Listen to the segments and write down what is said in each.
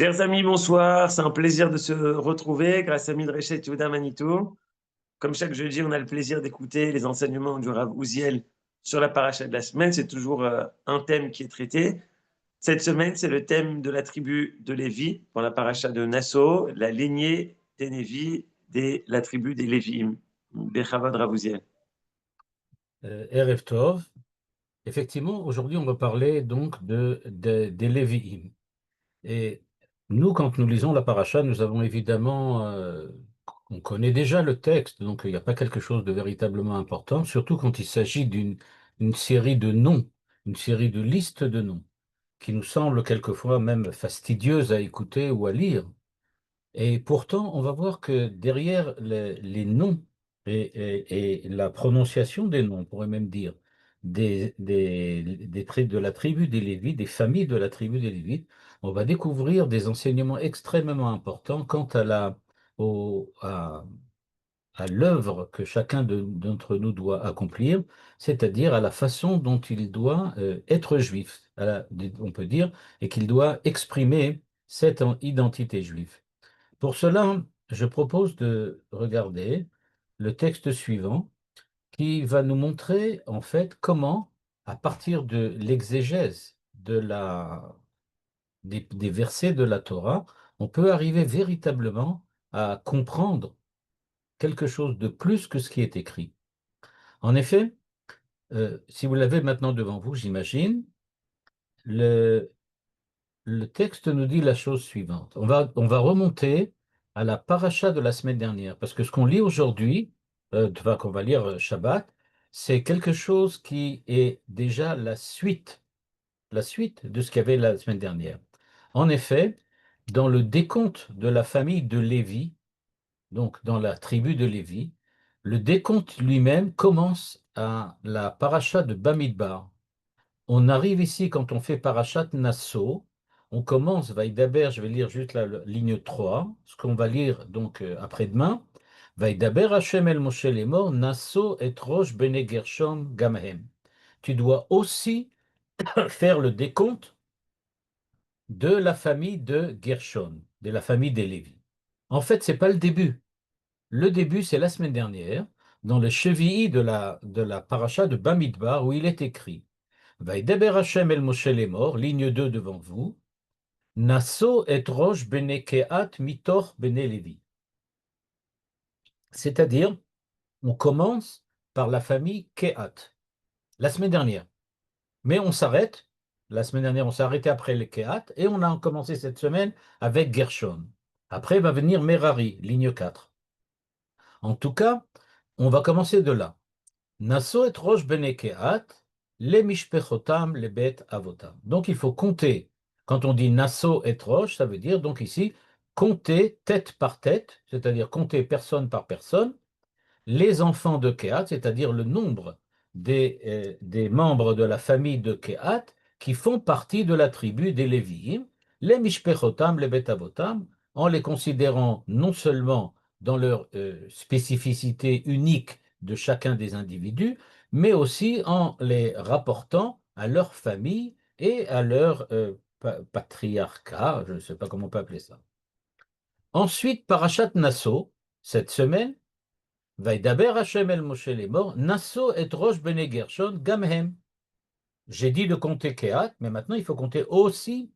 Chers amis, bonsoir. C'est un plaisir de se retrouver grâce à Midreshet Yehuda Manitou. Comme chaque jeudi, on a le plaisir d'écouter les enseignements du Rav Uziel sur la paracha de la semaine. C'est toujours un thème qui est traité. Cette semaine, c'est le thème de la tribu de Lévi pour la paracha de Nassau, la lignée des Lévi, la tribu des Lévi'im. Bechavod Rav Uziel. Erev Tov. Effectivement, aujourd'hui, on va parler donc des Lévi'im. Et nous, quand nous lisons la paracha, nous avons évidemment, on connaît déjà le texte, donc il n'y a pas quelque chose de véritablement important, surtout quand il s'agit d'une série de noms, une série de listes de noms, qui nous semblent quelquefois même fastidieuses à écouter ou à lire. Et pourtant, on va voir que derrière les noms et la prononciation des noms, on pourrait même dire, des traits de la tribu des Lévites, des familles de la tribu des Lévites, on va découvrir des enseignements extrêmement importants quant à l'œuvre que chacun d'entre nous doit accomplir, c'est-à-dire à la façon dont il doit être juif, on peut dire, et qu'il doit exprimer cette identité juive. Pour cela, je propose de regarder le texte suivant qui va nous montrer en fait comment, à partir de l'exégèse des versets de la Torah, on peut arriver véritablement à comprendre quelque chose de plus que ce qui est écrit. En effet, si vous l'avez maintenant devant vous, j'imagine, le, le texte nous dit la chose suivante. On va remonter à la paracha de la semaine dernière, parce que ce qu'on lit aujourd'hui, enfin, qu'on va lire Shabbat, c'est quelque chose qui est déjà la suite de ce qu'il y avait la semaine dernière. En effet, dans le décompte de la famille de Lévi, donc dans la tribu de Lévi, le décompte lui-même commence à la paracha de Bamidbar. On arrive ici quand on fait Parashat Nassau. On commence, Vaïdaber, je vais lire juste la ligne 3, ce qu'on va lire donc après-demain. Vaïdaber Hashem el Moshe lemor, Nassau et Rosh bene Gershom Gamhem. Tu dois aussi faire le décompte de la famille de Gershon, de la famille des Lévi. En fait, c'est pas le début. Le début, c'est la semaine dernière, dans le Chevi'i de la paracha de Bamidbar, où il est écrit Vaïdaber Hashem el Moshe lemor, ligne 2 devant vous, Nasso et Rosh bene Kehat mitor bene Levi. C'est-à-dire, on commence par la famille Kehat, la semaine dernière. Mais on s'arrête, la semaine dernière, on s'est arrêté après les Kehat, et on a commencé cette semaine avec Gershon. Après va venir Merari, ligne 4. En tout cas, on va commencer de là. Nasso et Rosh bene Kehat, les Mishpechotam, les Bet Avotam. Donc il faut compter. Quand on dit Nasso et Rosh, ça veut dire donc ici compter tête par tête, c'est-à-dire compter personne par personne, les enfants de Kehat, c'est-à-dire le nombre des membres de la famille de Kehat qui font partie de la tribu des Lévi'im, les Mishpechotam, les Bet Avotam, en les considérant non seulement dans leur spécificité unique de chacun des individus, mais aussi en les rapportant à leur famille et à leur patriarcat, je ne sais pas comment on peut appeler ça. Ensuite, Parashat Nassau, cette semaine, Vaïdaber Hashem el Moshe lemor, Nassau et Rosh bene Gershon gamhem. J'ai dit de compter Kehat, mais maintenant il faut compter aussi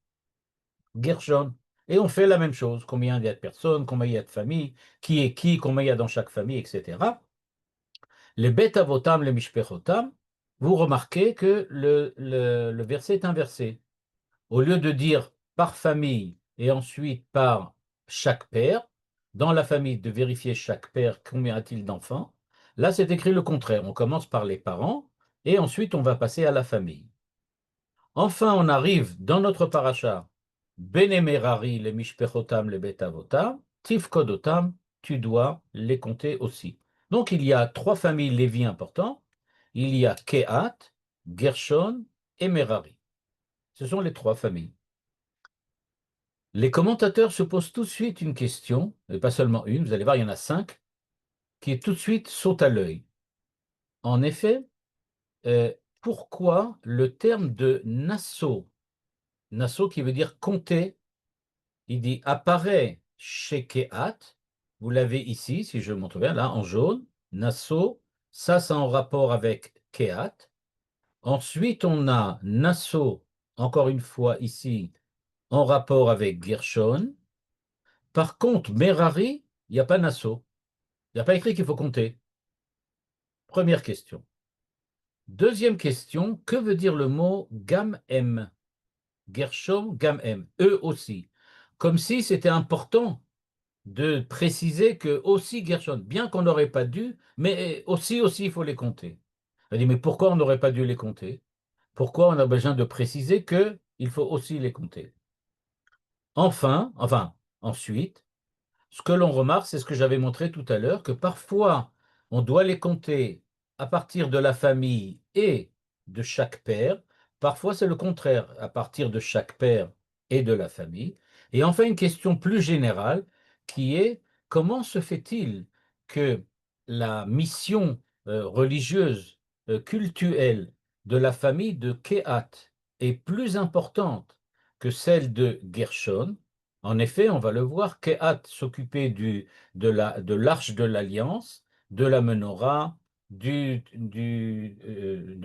Gershon. Et on fait la même chose. Combien il y a de personnes, combien il y a de familles, qui est qui, combien il y a dans chaque famille, etc. Les Bet Avotam, les Mishpechotam, vous remarquez que le verset est inversé. Au lieu de dire par famille et ensuite par chaque père, dans la famille, de vérifier chaque père combien a-t-il d'enfants, là c'est écrit le contraire. On commence par les parents et ensuite on va passer à la famille. Enfin, on arrive dans notre paracha, Benemerari, les Mishpechotam, les Betavotam, Tifkodotam, tu dois les compter aussi. Donc il y a trois familles Lévi importantes. Il y a Kehat, Gershon et Merari. Ce sont les trois familles. Les commentateurs se posent tout de suite une question, et pas seulement une, vous allez voir, il y en a 5, qui tout de suite saute à l'œil. En effet, pourquoi le terme de Nassau, Nassau qui veut dire compter, il dit apparaît chez Kehat, vous l'avez ici, si je le montre bien, là en jaune, Nassau, ça c'est en rapport avec Kehat. Ensuite, on a Nassau, encore une fois ici, en rapport avec Gershon. Par contre, Merari, il n'y a pas Nassau. Il n'y a pas écrit qu'il faut compter. Première question. Deuxième question, que veut dire le mot Gam-M? Gershom, Gam-M, eux aussi. Comme si c'était important de préciser que aussi Gershon, bien qu'on n'aurait pas dû, mais aussi, il faut les compter. Elle dit, mais pourquoi on n'aurait pas dû les compter? Pourquoi on a besoin de préciser que il faut aussi les compter? Ensuite, ce que l'on remarque, c'est ce que j'avais montré tout à l'heure, que parfois, on doit les compter à partir de la famille et de chaque père. Parfois, c'est le contraire, à partir de chaque père et de la famille. Et enfin, une question plus générale qui est comment se fait-il que la mission religieuse, cultuelle de la famille de Kehat est plus importante que celle de Gershon? En effet, on va le voir, Kehat s'occupait de l'arche de l'Alliance, de la menorah, de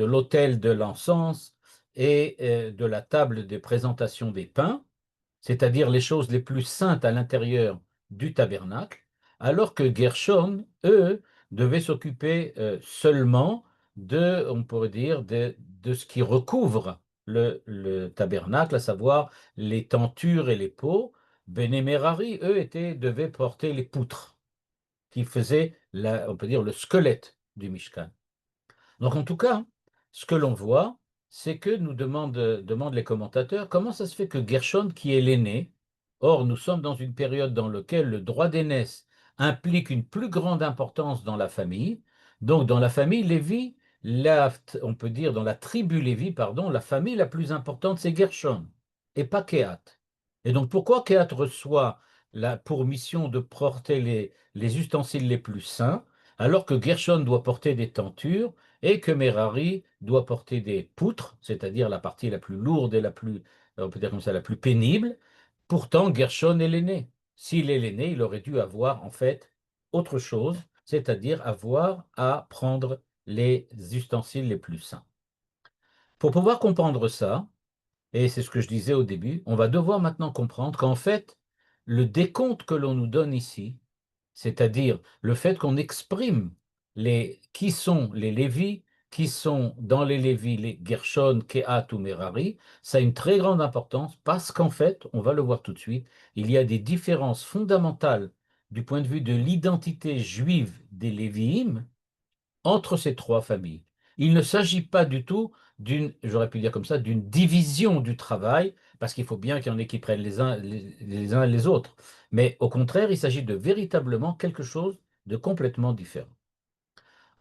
l'autel de l'encens et de la table des présentations des pains, c'est-à-dire les choses les plus saintes à l'intérieur du tabernacle, alors que Gershon, eux, devaient s'occuper seulement on pourrait dire, de ce qui recouvre le tabernacle, à savoir les tentures et les pots. Bene Merari, eux, devaient porter les poutres, qui faisaient, on peut dire, le squelette du Mishkan. Donc, en tout cas, ce que l'on voit, c'est que demandent les commentateurs, comment ça se fait que Gershon, qui est l'aîné, or nous sommes dans une période dans laquelle le droit d'aînesse implique une plus grande importance dans la famille, donc dans la famille Lévi, on peut dire dans la tribu Lévi, pardon, la famille la plus importante, c'est Gershon, et pas Kehat. Et donc pourquoi Kehat reçoit pour mission de porter les ustensiles les plus saints, alors que Gershon doit porter des tentures et que Merari doit porter des poutres, c'est-à-dire la partie la plus lourde et on peut dire comme ça, la plus pénible. Pourtant, Gershon est l'aîné. S'il est l'aîné, il aurait dû avoir en fait autre chose, c'est-à-dire avoir à prendre les ustensiles les plus saints. Pour pouvoir comprendre ça, et c'est ce que je disais au début, on va devoir maintenant comprendre qu'en fait, le décompte que l'on nous donne ici, c'est-à-dire le fait qu'on exprime qui sont les Lévis, qui sont dans les Lévis les Gershon, Kehat ou Merari, ça a une très grande importance parce qu'en fait, on va le voir tout de suite, il y a des différences fondamentales du point de vue de l'identité juive des Lévi'im entre ces trois familles. Il ne s'agit pas du tout j'aurais pu dire comme ça, d'une division du travail, parce qu'il faut bien qu'il y en ait qui prennent les uns et les autres. Mais au contraire, il s'agit de véritablement quelque chose de complètement différent.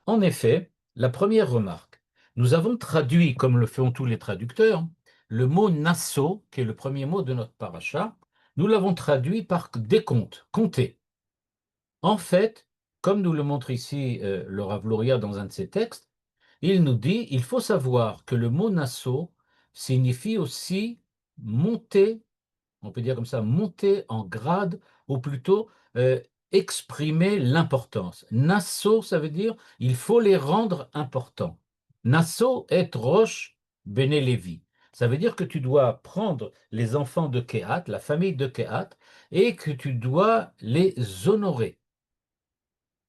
En effet, la première remarque, nous avons traduit, comme le font tous les traducteurs, le mot nasso, qui est le premier mot de notre paracha, nous l'avons traduit par décompte, compter. En fait, comme nous le montre ici le Rav Luria dans un de ses textes, il nous dit il faut savoir que le mot nasso signifie aussi monter, on peut dire comme ça, monter en grade, ou plutôt exprimer l'importance. Nasso, ça veut dire il faut les rendre importants. Nasso est Rosh Bene Levi. Ça veut dire que tu dois prendre les enfants de Kehat, la famille de Kehat, et que tu dois les honorer,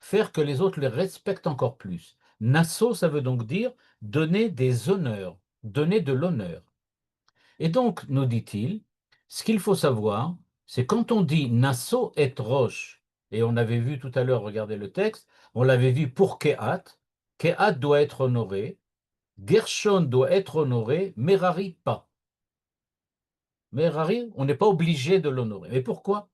faire que les autres les respectent encore plus. Nasso, ça veut donc dire donner des honneurs, donner de l'honneur. Et donc, nous dit-il, ce qu'il faut savoir, c'est quand on dit Nasso et Roche, et on avait vu tout à l'heure, regardez le texte, on l'avait vu pour Kehat, Kehat doit être honoré, Gershon doit être honoré, Merari pas. Merari, on n'est pas obligé de l'honorer. Mais pourquoi?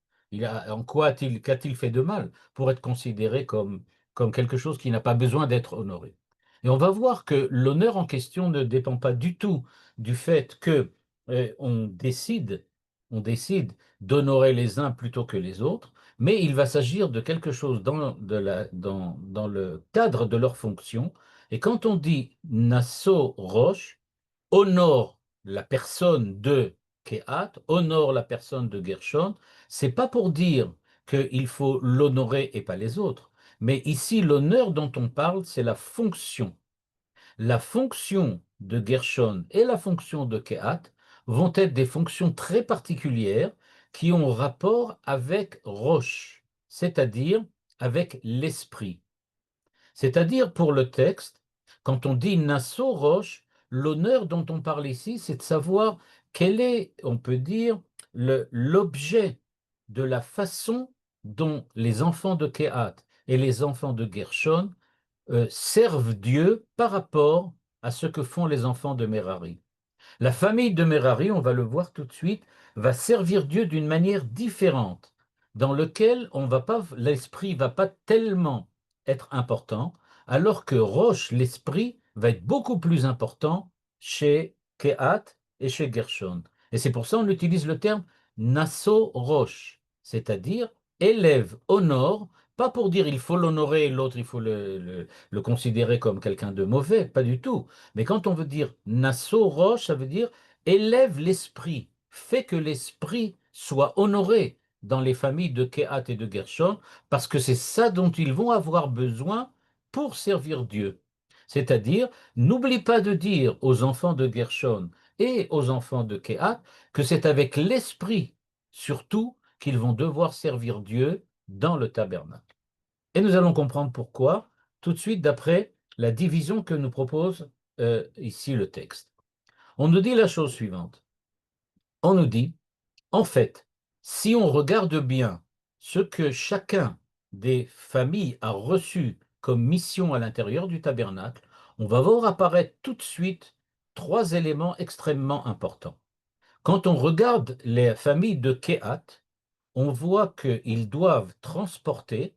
En quoi qu'a-t-il fait de mal pour être considéré comme quelque chose qui n'a pas besoin d'être honoré? Et on va voir que l'honneur en question ne dépend pas du tout du fait que on décide d'honorer les uns plutôt que les autres, mais il va s'agir de quelque chose dans le cadre de leur fonction. Et quand on dit Nassau Roche, honore la personne de Kehat, honore la personne de Gershon, c'est pas pour dire qu'il faut l'honorer et pas les autres, mais ici, l'honneur dont on parle, c'est la fonction. La fonction de Gershon et la fonction de Kehat vont être des fonctions très particulières qui ont rapport avec Rosh, c'est-à-dire avec l'esprit. C'est-à-dire pour le texte, quand on dit Nassau Roche, l'honneur dont on parle ici, c'est de savoir quel est, on peut dire, l'objet de la façon dont les enfants de Kehat et les enfants de Gershon servent Dieu par rapport à ce que font les enfants de Merari. La famille de Merari, on va le voir tout de suite, va servir Dieu d'une manière différente, dans lequel on va pas, l'esprit va pas tellement être important, alors que Roche, l'esprit, va être beaucoup plus important chez Kehat et chez Gershon. Et c'est pour ça qu'on utilise le terme Nasso Roche, c'est-à-dire élève, honore, pas pour dire il faut l'honorer et l'autre il faut le considérer comme quelqu'un de mauvais, pas du tout. Mais quand on veut dire Nassau Roche, ça veut dire élève l'esprit, fait que l'esprit soit honoré dans les familles de Kehat et de Gershon, parce que c'est ça dont ils vont avoir besoin pour servir Dieu. C'est-à-dire, n'oublie pas de dire aux enfants de Gershon et aux enfants de Kehat que c'est avec l'esprit, surtout, qu'ils vont devoir servir Dieu dans le tabernacle. Et nous allons comprendre pourquoi tout de suite d'après la division que nous propose ici le texte. On nous dit la chose suivante. On nous dit, en fait, si on regarde bien ce que chacun des familles a reçu comme mission à l'intérieur du tabernacle, on va voir apparaître tout de suite trois éléments extrêmement importants. Quand on regarde les familles de Kehat, on voit qu'ils doivent transporter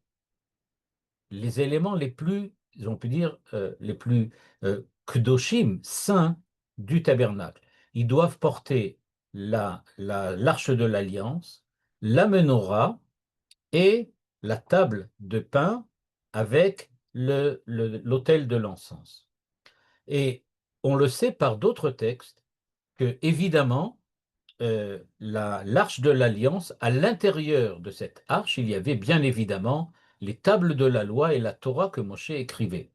les éléments les plus, on peut dire, les plus kdoshim, saints du tabernacle. Ils doivent porter l'arche de l'alliance, la menorah et la table de pain avec l'autel de l'encens. Et on le sait par d'autres textes que, évidemment, l'arche de l'alliance, à l'intérieur de cette arche, il y avait bien évidemment les tables de la loi et la Torah que Moshe écrivait.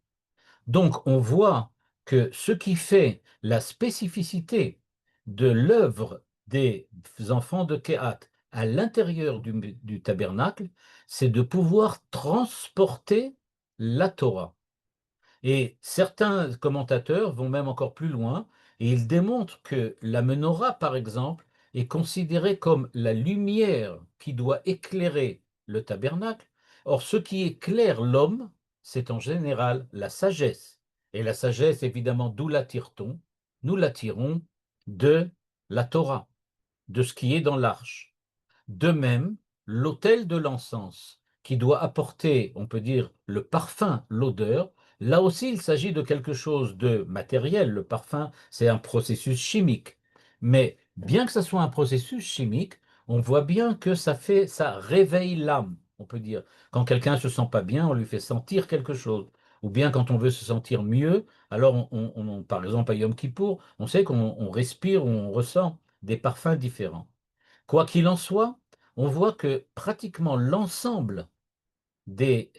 Donc on voit que ce qui fait la spécificité de l'œuvre des enfants de Kehat à l'intérieur du tabernacle, c'est de pouvoir transporter la Torah. Et certains commentateurs vont même encore plus loin et ils démontrent que la menorah, par exemple, est considérée comme la lumière qui doit éclairer le tabernacle. Or, ce qui éclaire l'homme, c'est en général la sagesse. Et la sagesse, évidemment, d'où la tire-t-on? Nous la tirons de la Torah, de ce qui est dans l'arche. De même, l'autel de l'encens, qui doit apporter, on peut dire, le parfum, l'odeur, là aussi il s'agit de quelque chose de matériel. Le parfum, c'est un processus chimique. Mais bien que ce soit un processus chimique, on voit bien que ça réveille l'âme, on peut dire. Quand quelqu'un ne se sent pas bien, on lui fait sentir quelque chose. Ou bien quand on veut se sentir mieux, alors par exemple à Yom Kippour, on sait qu'on respire ou on ressent des parfums différents. Quoi qu'il en soit, on voit que pratiquement l'ensemble des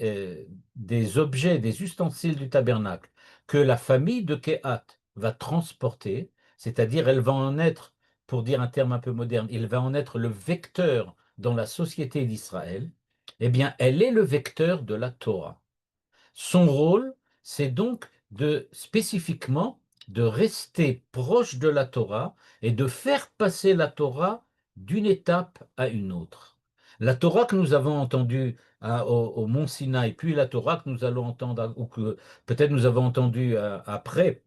objets, des ustensiles du tabernacle que la famille de Kehat va transporter, c'est-à-dire elle va en être, pour dire un terme un peu moderne, il va en être le vecteur dans la société d'Israël, eh bien, elle est le vecteur de la Torah. Son rôle, c'est donc spécifiquement de rester proche de la Torah et de faire passer la Torah d'une étape à une autre. La Torah que nous avons entendue au mont Sinaï, puis la Torah que nous allons entendre, ou que peut-être nous avons entendue après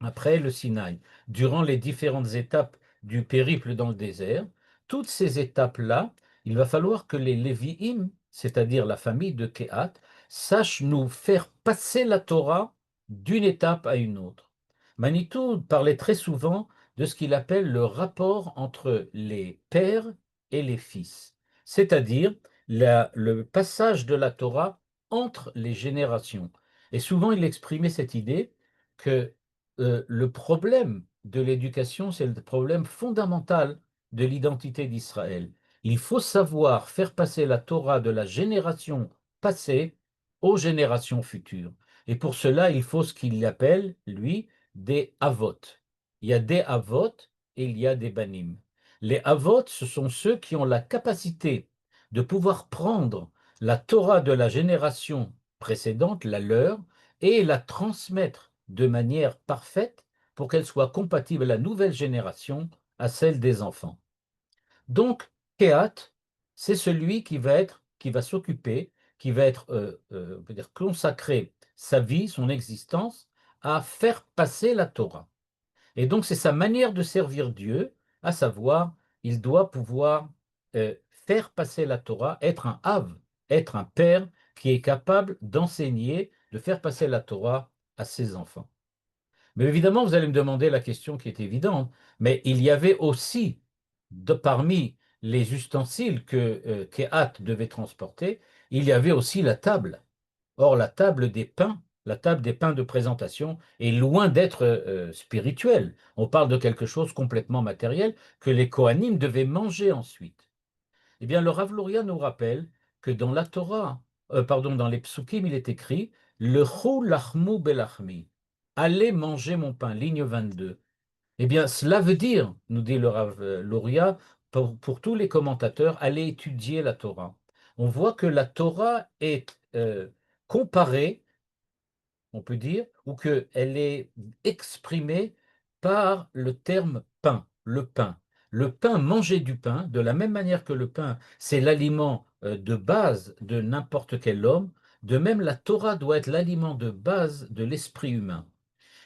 le Sinaï, durant les différentes étapes du périple dans le désert, toutes ces étapes-là, il va falloir que les Lévi'im, c'est-à-dire la famille de Kehat, sachent nous faire passer la Torah d'une étape à une autre. Manitou parlait très souvent de ce qu'il appelle le rapport entre les pères et les fils, c'est-à-dire le passage de la Torah entre les générations. Et souvent, il exprimait cette idée que le problème de l'éducation, c'est le problème fondamental de l'identité d'Israël. Il faut savoir faire passer la Torah de la génération passée aux générations futures. Et pour cela, il faut ce qu'il appelle, lui, des avot. Il y a des avot et il y a des banim. Les avot, ce sont ceux qui ont la capacité de pouvoir prendre la Torah de la génération précédente, la leur, et la transmettre de manière parfaite pour qu'elle soit compatible à la nouvelle génération, à celle des enfants. Donc, Kehat, c'est celui qui va s'occuper, qui va être, on peut dire, consacrer sa vie, son existence, à faire passer la Torah. Et donc, c'est sa manière de servir Dieu, à savoir, il doit pouvoir faire passer la Torah, être un Av, être un père qui est capable d'enseigner, de faire passer la Torah à ses enfants. Mais évidemment, vous allez me demander la question qui est évidente, mais il y avait aussi, parmi les ustensiles que Kehat devait transporter, il y avait aussi la table. Or, la table des pains de présentation est loin d'être spirituelle. On parle de quelque chose complètement matériel que les Kohanim devaient manger ensuite. Eh bien, le Rav Luria nous rappelle que dans la Torah, dans les Psukim, il est écrit le chou lachmu belachmi. Allez manger mon pain, ligne 22. Eh bien, cela veut dire, nous dit le Rav Luria, pour tous les commentateurs, allez étudier la Torah. On voit que la Torah est comparée, on peut dire, ou qu'elle est exprimée par le terme pain, le pain. Le pain, manger du pain, de la même manière que le pain, c'est l'aliment de base de n'importe quel homme, de même la Torah doit être l'aliment de base de l'esprit humain.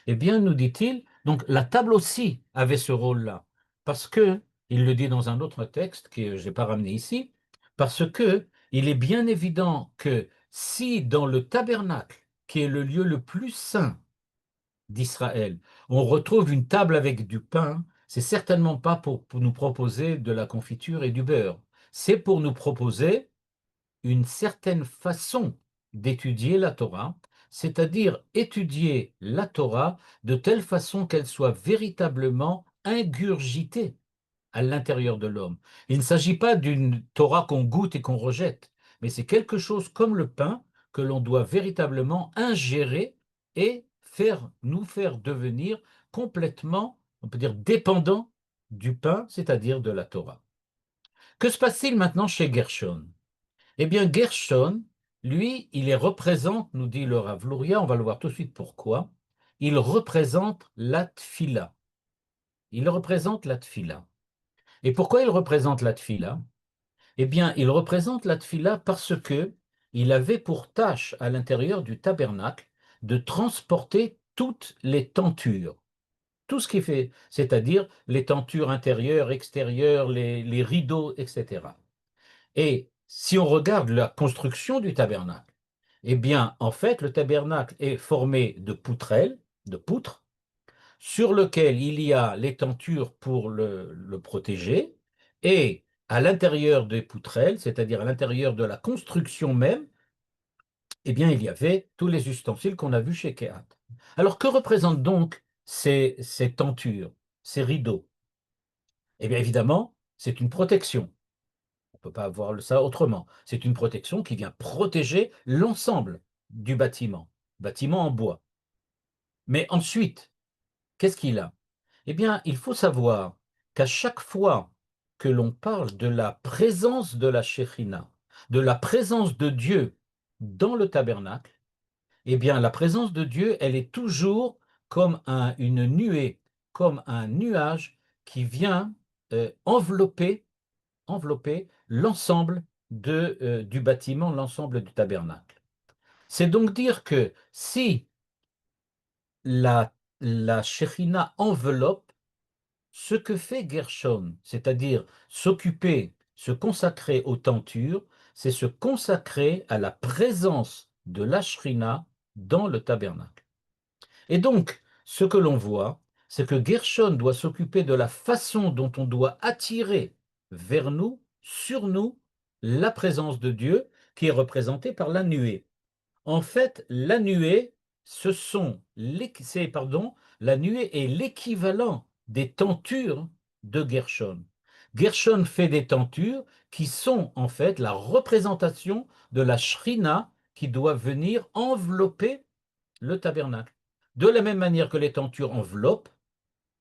Eh bien, nous dit-il, donc la table aussi avait ce rôle-là, parce que, il le dit dans un autre texte que je n'ai pas ramené ici, parce que il est bien évident que si dans le tabernacle, qui est le lieu le plus saint d'Israël, on retrouve une table avec du pain, c'est certainement pas pour nous proposer de la confiture et du beurre, c'est pour nous proposer une certaine façon d'étudier la Torah, c'est-à-dire étudier la Torah de telle façon qu'elle soit véritablement ingurgitée à l'intérieur de l'homme. Il ne s'agit pas d'une Torah qu'on goûte et qu'on rejette, mais c'est quelque chose comme le pain que l'on doit véritablement ingérer et nous faire devenir complètement, on peut dire, dépendants du pain, c'est-à-dire de la Torah. Que se passe-t-il maintenant chez Gershon? Eh bien, Gershon, lui, il représente, nous dit le Rav Luria, on va le voir tout de suite pourquoi, il représente la tfila. Il représente la tfila. Et pourquoi il représente la tfila? Eh bien, il représente la tfila parce que il avait pour tâche à l'intérieur du tabernacle de transporter toutes les tentures. Tout ce qui fait, c'est-à-dire les tentures intérieures, extérieures, les rideaux, etc. Et si on regarde la construction du tabernacle, eh bien, en fait, le tabernacle est formé de poutrelles, de poutres, sur lequel il y a les tentures pour le protéger, et à l'intérieur des poutrelles, c'est-à-dire à l'intérieur de la construction même, eh bien, il y avait tous les ustensiles qu'on a vus chez Kehat. Alors, que représentent donc ces tentures, ces rideaux? Eh bien, évidemment, c'est une protection. On ne peut pas avoir ça autrement. C'est une protection qui vient protéger l'ensemble du bâtiment, bâtiment en bois. Mais ensuite, qu'est-ce qu'il a? Eh bien, il faut savoir qu'à chaque fois que l'on parle de la présence de la Shekhinah, de la présence de Dieu dans le tabernacle, eh bien, la présence de Dieu, elle est toujours comme une nuée, comme un nuage qui vient envelopper l'ensemble du bâtiment, l'ensemble du tabernacle. C'est donc dire que si la Shekhinah enveloppe ce que fait Gershon, c'est-à-dire s'occuper, se consacrer aux tentures, c'est se consacrer à la présence de la Shekhinah dans le tabernacle. Et donc, ce que l'on voit, c'est que Gershon doit s'occuper de la façon dont on doit attirer vers nous, sur nous, la présence de Dieu qui est représentée par la nuée. En fait, la nuée, la nuée est l'équivalent des tentures de Gershon. Gershon fait des tentures qui sont en fait la représentation de la Shrina qui doit venir envelopper le tabernacle. De la même manière que les tentures enveloppent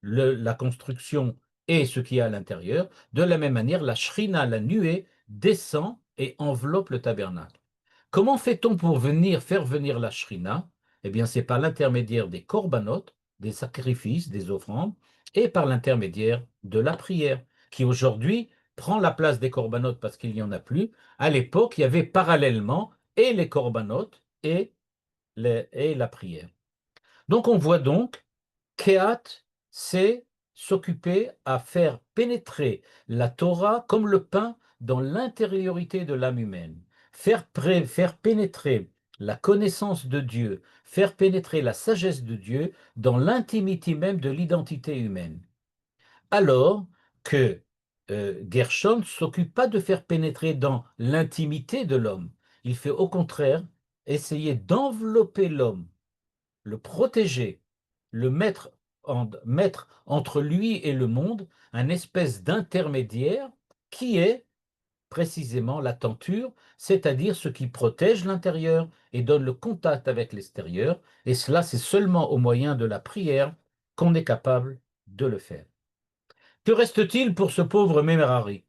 la construction et ce qui est à l'intérieur, de la même manière, la Shrina, la nuée, descend et enveloppe le tabernacle. Comment fait-on pour faire venir la Shrina? Eh bien, c'est par l'intermédiaire des corbanotes, des sacrifices, des offrandes, et par l'intermédiaire de la prière, qui aujourd'hui prend la place des corbanotes parce qu'il n'y en a plus. À l'époque, il y avait parallèlement et les corbanotes et la prière. Donc, on voit donc Kehat, c'est s'occuper à faire pénétrer la Torah comme le pain dans l'intériorité de l'âme humaine, faire pénétrer la connaissance de Dieu, faire pénétrer la sagesse de Dieu dans l'intimité même de l'identité humaine. Alors que Gershon ne s'occupe pas de faire pénétrer dans l'intimité de l'homme, il fait au contraire essayer d'envelopper l'homme, le protéger, mettre entre lui et le monde un espèce d'intermédiaire qui est précisément la tenture, c'est-à-dire ce qui protège l'intérieur et donne le contact avec l'extérieur, et cela c'est seulement au moyen de la prière qu'on est capable de le faire. Que reste-t-il pour ce pauvre Mémerari?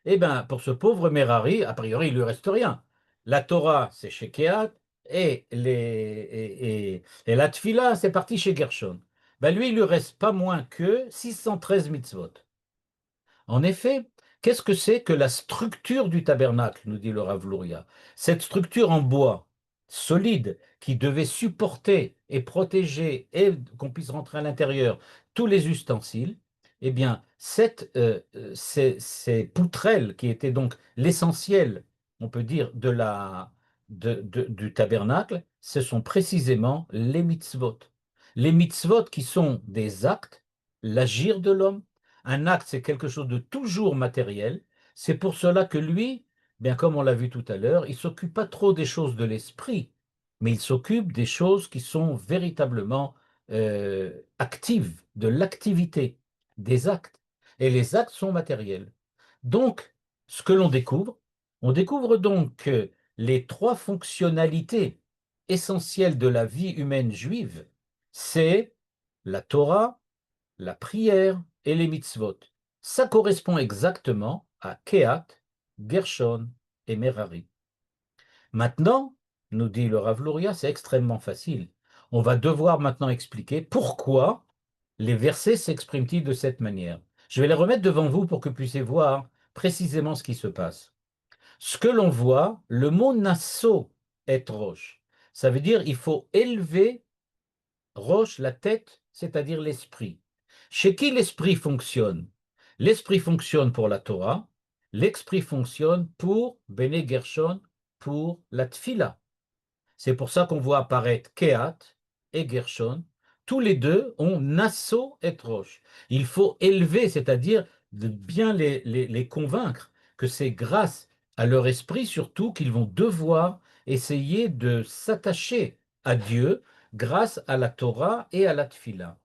Eh bien, pour ce pauvre Merari, a priori, il ne lui reste rien. La Torah, c'est chez Kehat, et la Tfila, c'est parti chez Gershon. Ben, lui, il lui reste pas moins que 613 mitzvot. En effet, qu'est-ce que c'est que la structure du tabernacle, nous dit le Rav Luria. Cette structure en bois, solide, qui devait supporter et protéger et qu'on puisse rentrer à l'intérieur tous les ustensiles, eh bien, ces poutrelles qui étaient donc l'essentiel, on peut dire, du tabernacle, ce sont précisément les mitzvot. Les mitzvot qui sont des actes, l'agir de l'homme. Un acte, c'est quelque chose de toujours matériel. C'est pour cela que lui, bien comme on l'a vu tout à l'heure, il ne s'occupe pas trop des choses de l'esprit, mais il s'occupe des choses qui sont véritablement actives, de l'activité, des actes. Et les actes sont matériels. Donc, ce que l'on découvre, on découvre donc que les trois fonctionnalités essentielles de la vie humaine juive, c'est la Torah, la prière et les mitzvot. Ça correspond exactement à Kehat, Gershon et Merari. Maintenant, nous dit le Rav Luria, c'est extrêmement facile. On va devoir maintenant expliquer pourquoi les versets s'expriment-ils de cette manière. Je vais les remettre devant vous pour que vous puissiez voir précisément ce qui se passe. Ce que l'on voit, le mot nasso est roche. Ça veut dire il faut élever roche, la tête, c'est-à-dire l'esprit. Chez qui l'esprit fonctionne? L'esprit fonctionne pour la Torah, l'esprit fonctionne pour Bene Gershon, pour la Tfila. C'est pour ça qu'on voit apparaître Kehat et Gershon. Tous les deux ont Nasso et Roche. Il faut élever, c'est-à-dire de bien les convaincre que c'est grâce à leur esprit surtout qu'ils vont devoir essayer de s'attacher à Dieu grâce à la Torah et à la Tfila.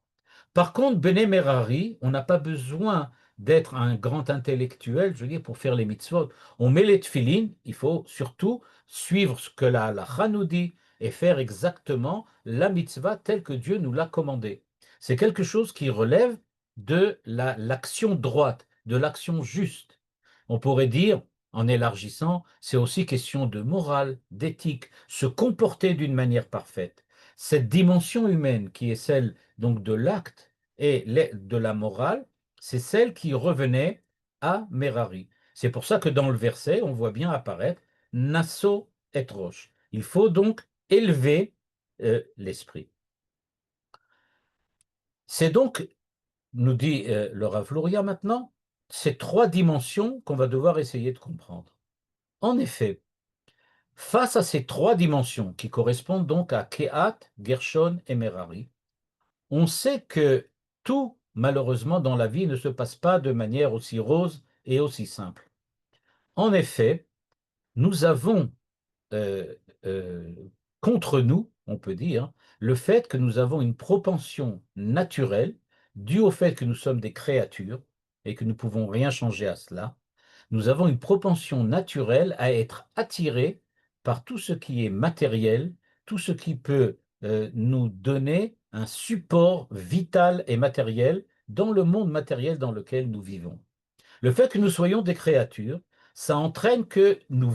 Par contre, Bene Merari, on n'a pas besoin d'être un grand intellectuel, je veux dire, pour faire les mitzvot. On met les tefillin, il faut surtout suivre ce que la halakha nous dit et faire exactement la mitzvah telle que Dieu nous l'a commandée. C'est quelque chose qui relève de l'action droite, de l'action juste. On pourrait dire, en élargissant, c'est aussi question de morale, d'éthique, se comporter d'une manière parfaite. Cette dimension humaine qui est celle donc de l'acte et de la morale, c'est celle qui revenait à Merari. C'est pour ça que dans le verset, on voit bien apparaître Nasso et Roche. Il faut donc élever l'esprit. C'est donc, nous dit le Rav Luria maintenant, ces trois dimensions qu'on va devoir essayer de comprendre. En effet, face à ces trois dimensions qui correspondent donc à Kehat, Gershon et Merari, on sait que tout, malheureusement, dans la vie ne se passe pas de manière aussi rose et aussi simple. En effet, nous avons euh, euh, contre nous, on peut dire, le fait que nous avons une propension naturelle, due au fait que nous sommes des créatures, et que nous ne pouvons rien changer à cela, nous avons une propension naturelle à être attirés par tout ce qui est matériel, tout ce qui peut nous donner un support vital et matériel dans le monde matériel dans lequel nous vivons. Le fait que nous soyons des créatures, ça entraîne que nous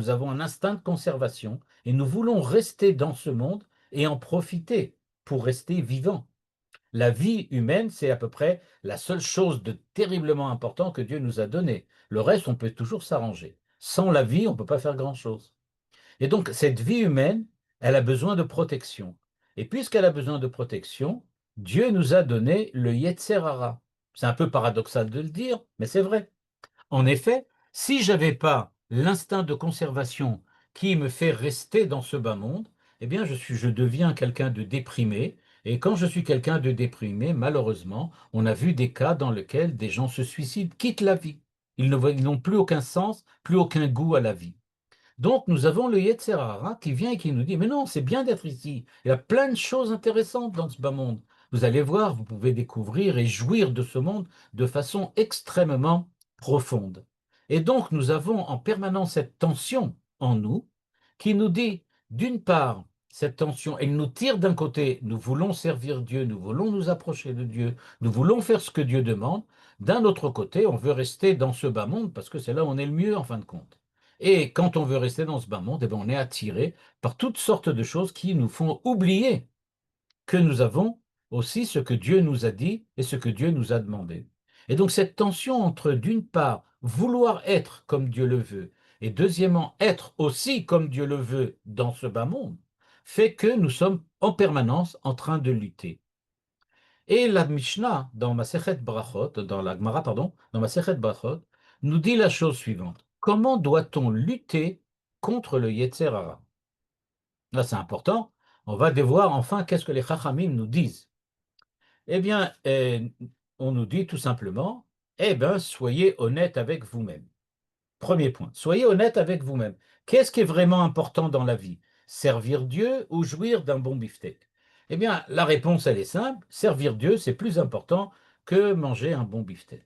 avons un instinct de conservation et nous voulons rester dans ce monde et en profiter pour rester vivants. La vie humaine, c'est à peu près la seule chose de terriblement important que Dieu nous a donnée. Le reste, on peut toujours s'arranger. Sans la vie, on ne peut pas faire grand-chose. Et donc, cette vie humaine, elle a besoin de protection. Et puisqu'elle a besoin de protection, Dieu nous a donné le Yetzer Hara. C'est un peu paradoxal de le dire, mais c'est vrai. En effet, si j'avais pas l'instinct de conservation qui me fait rester dans ce bas monde, eh bien, je deviens quelqu'un de déprimé. Et quand je suis quelqu'un de déprimé, malheureusement, on a vu des cas dans lesquels des gens se suicident, quittent la vie. Ils n'ont plus aucun sens, plus aucun goût à la vie. Donc, nous avons le Yetzer Hara qui vient et qui nous dit, mais non, c'est bien d'être ici. Il y a plein de choses intéressantes dans ce bas monde. Vous allez voir, vous pouvez découvrir et jouir de ce monde de façon extrêmement profonde. Et donc, nous avons en permanence cette tension en nous qui nous dit, d'une part, cette tension, elle nous tire d'un côté, nous voulons servir Dieu, nous voulons nous approcher de Dieu, nous voulons faire ce que Dieu demande. D'un autre côté, on veut rester dans ce bas monde parce que c'est là où on est le mieux en fin de compte. Et quand on veut rester dans ce bas monde, eh bien, on est attiré par toutes sortes de choses qui nous font oublier que nous avons aussi ce que Dieu nous a dit et ce que Dieu nous a demandé. Et donc cette tension entre, d'une part, vouloir être comme Dieu le veut, et deuxièmement, être aussi comme Dieu le veut dans ce bas monde, fait que nous sommes en permanence en train de lutter. Et la Mishnah, dans Masechet Brachot, dans la Gemara, pardon, dans Masechet Brachot, nous dit la chose suivante. Comment doit-on lutter contre le Yetzer Hara? Là, c'est important. On va devoir enfin qu'est-ce que les Chachamim nous disent. Eh bien, on nous dit tout simplement, eh bien, soyez honnête avec vous-même. Premier point, soyez honnête avec vous-même. Qu'est-ce qui est vraiment important dans la vie? Servir Dieu ou jouir d'un bon beefsteak? Eh bien, la réponse, elle est simple. Servir Dieu, c'est plus important que manger un bon beefsteak.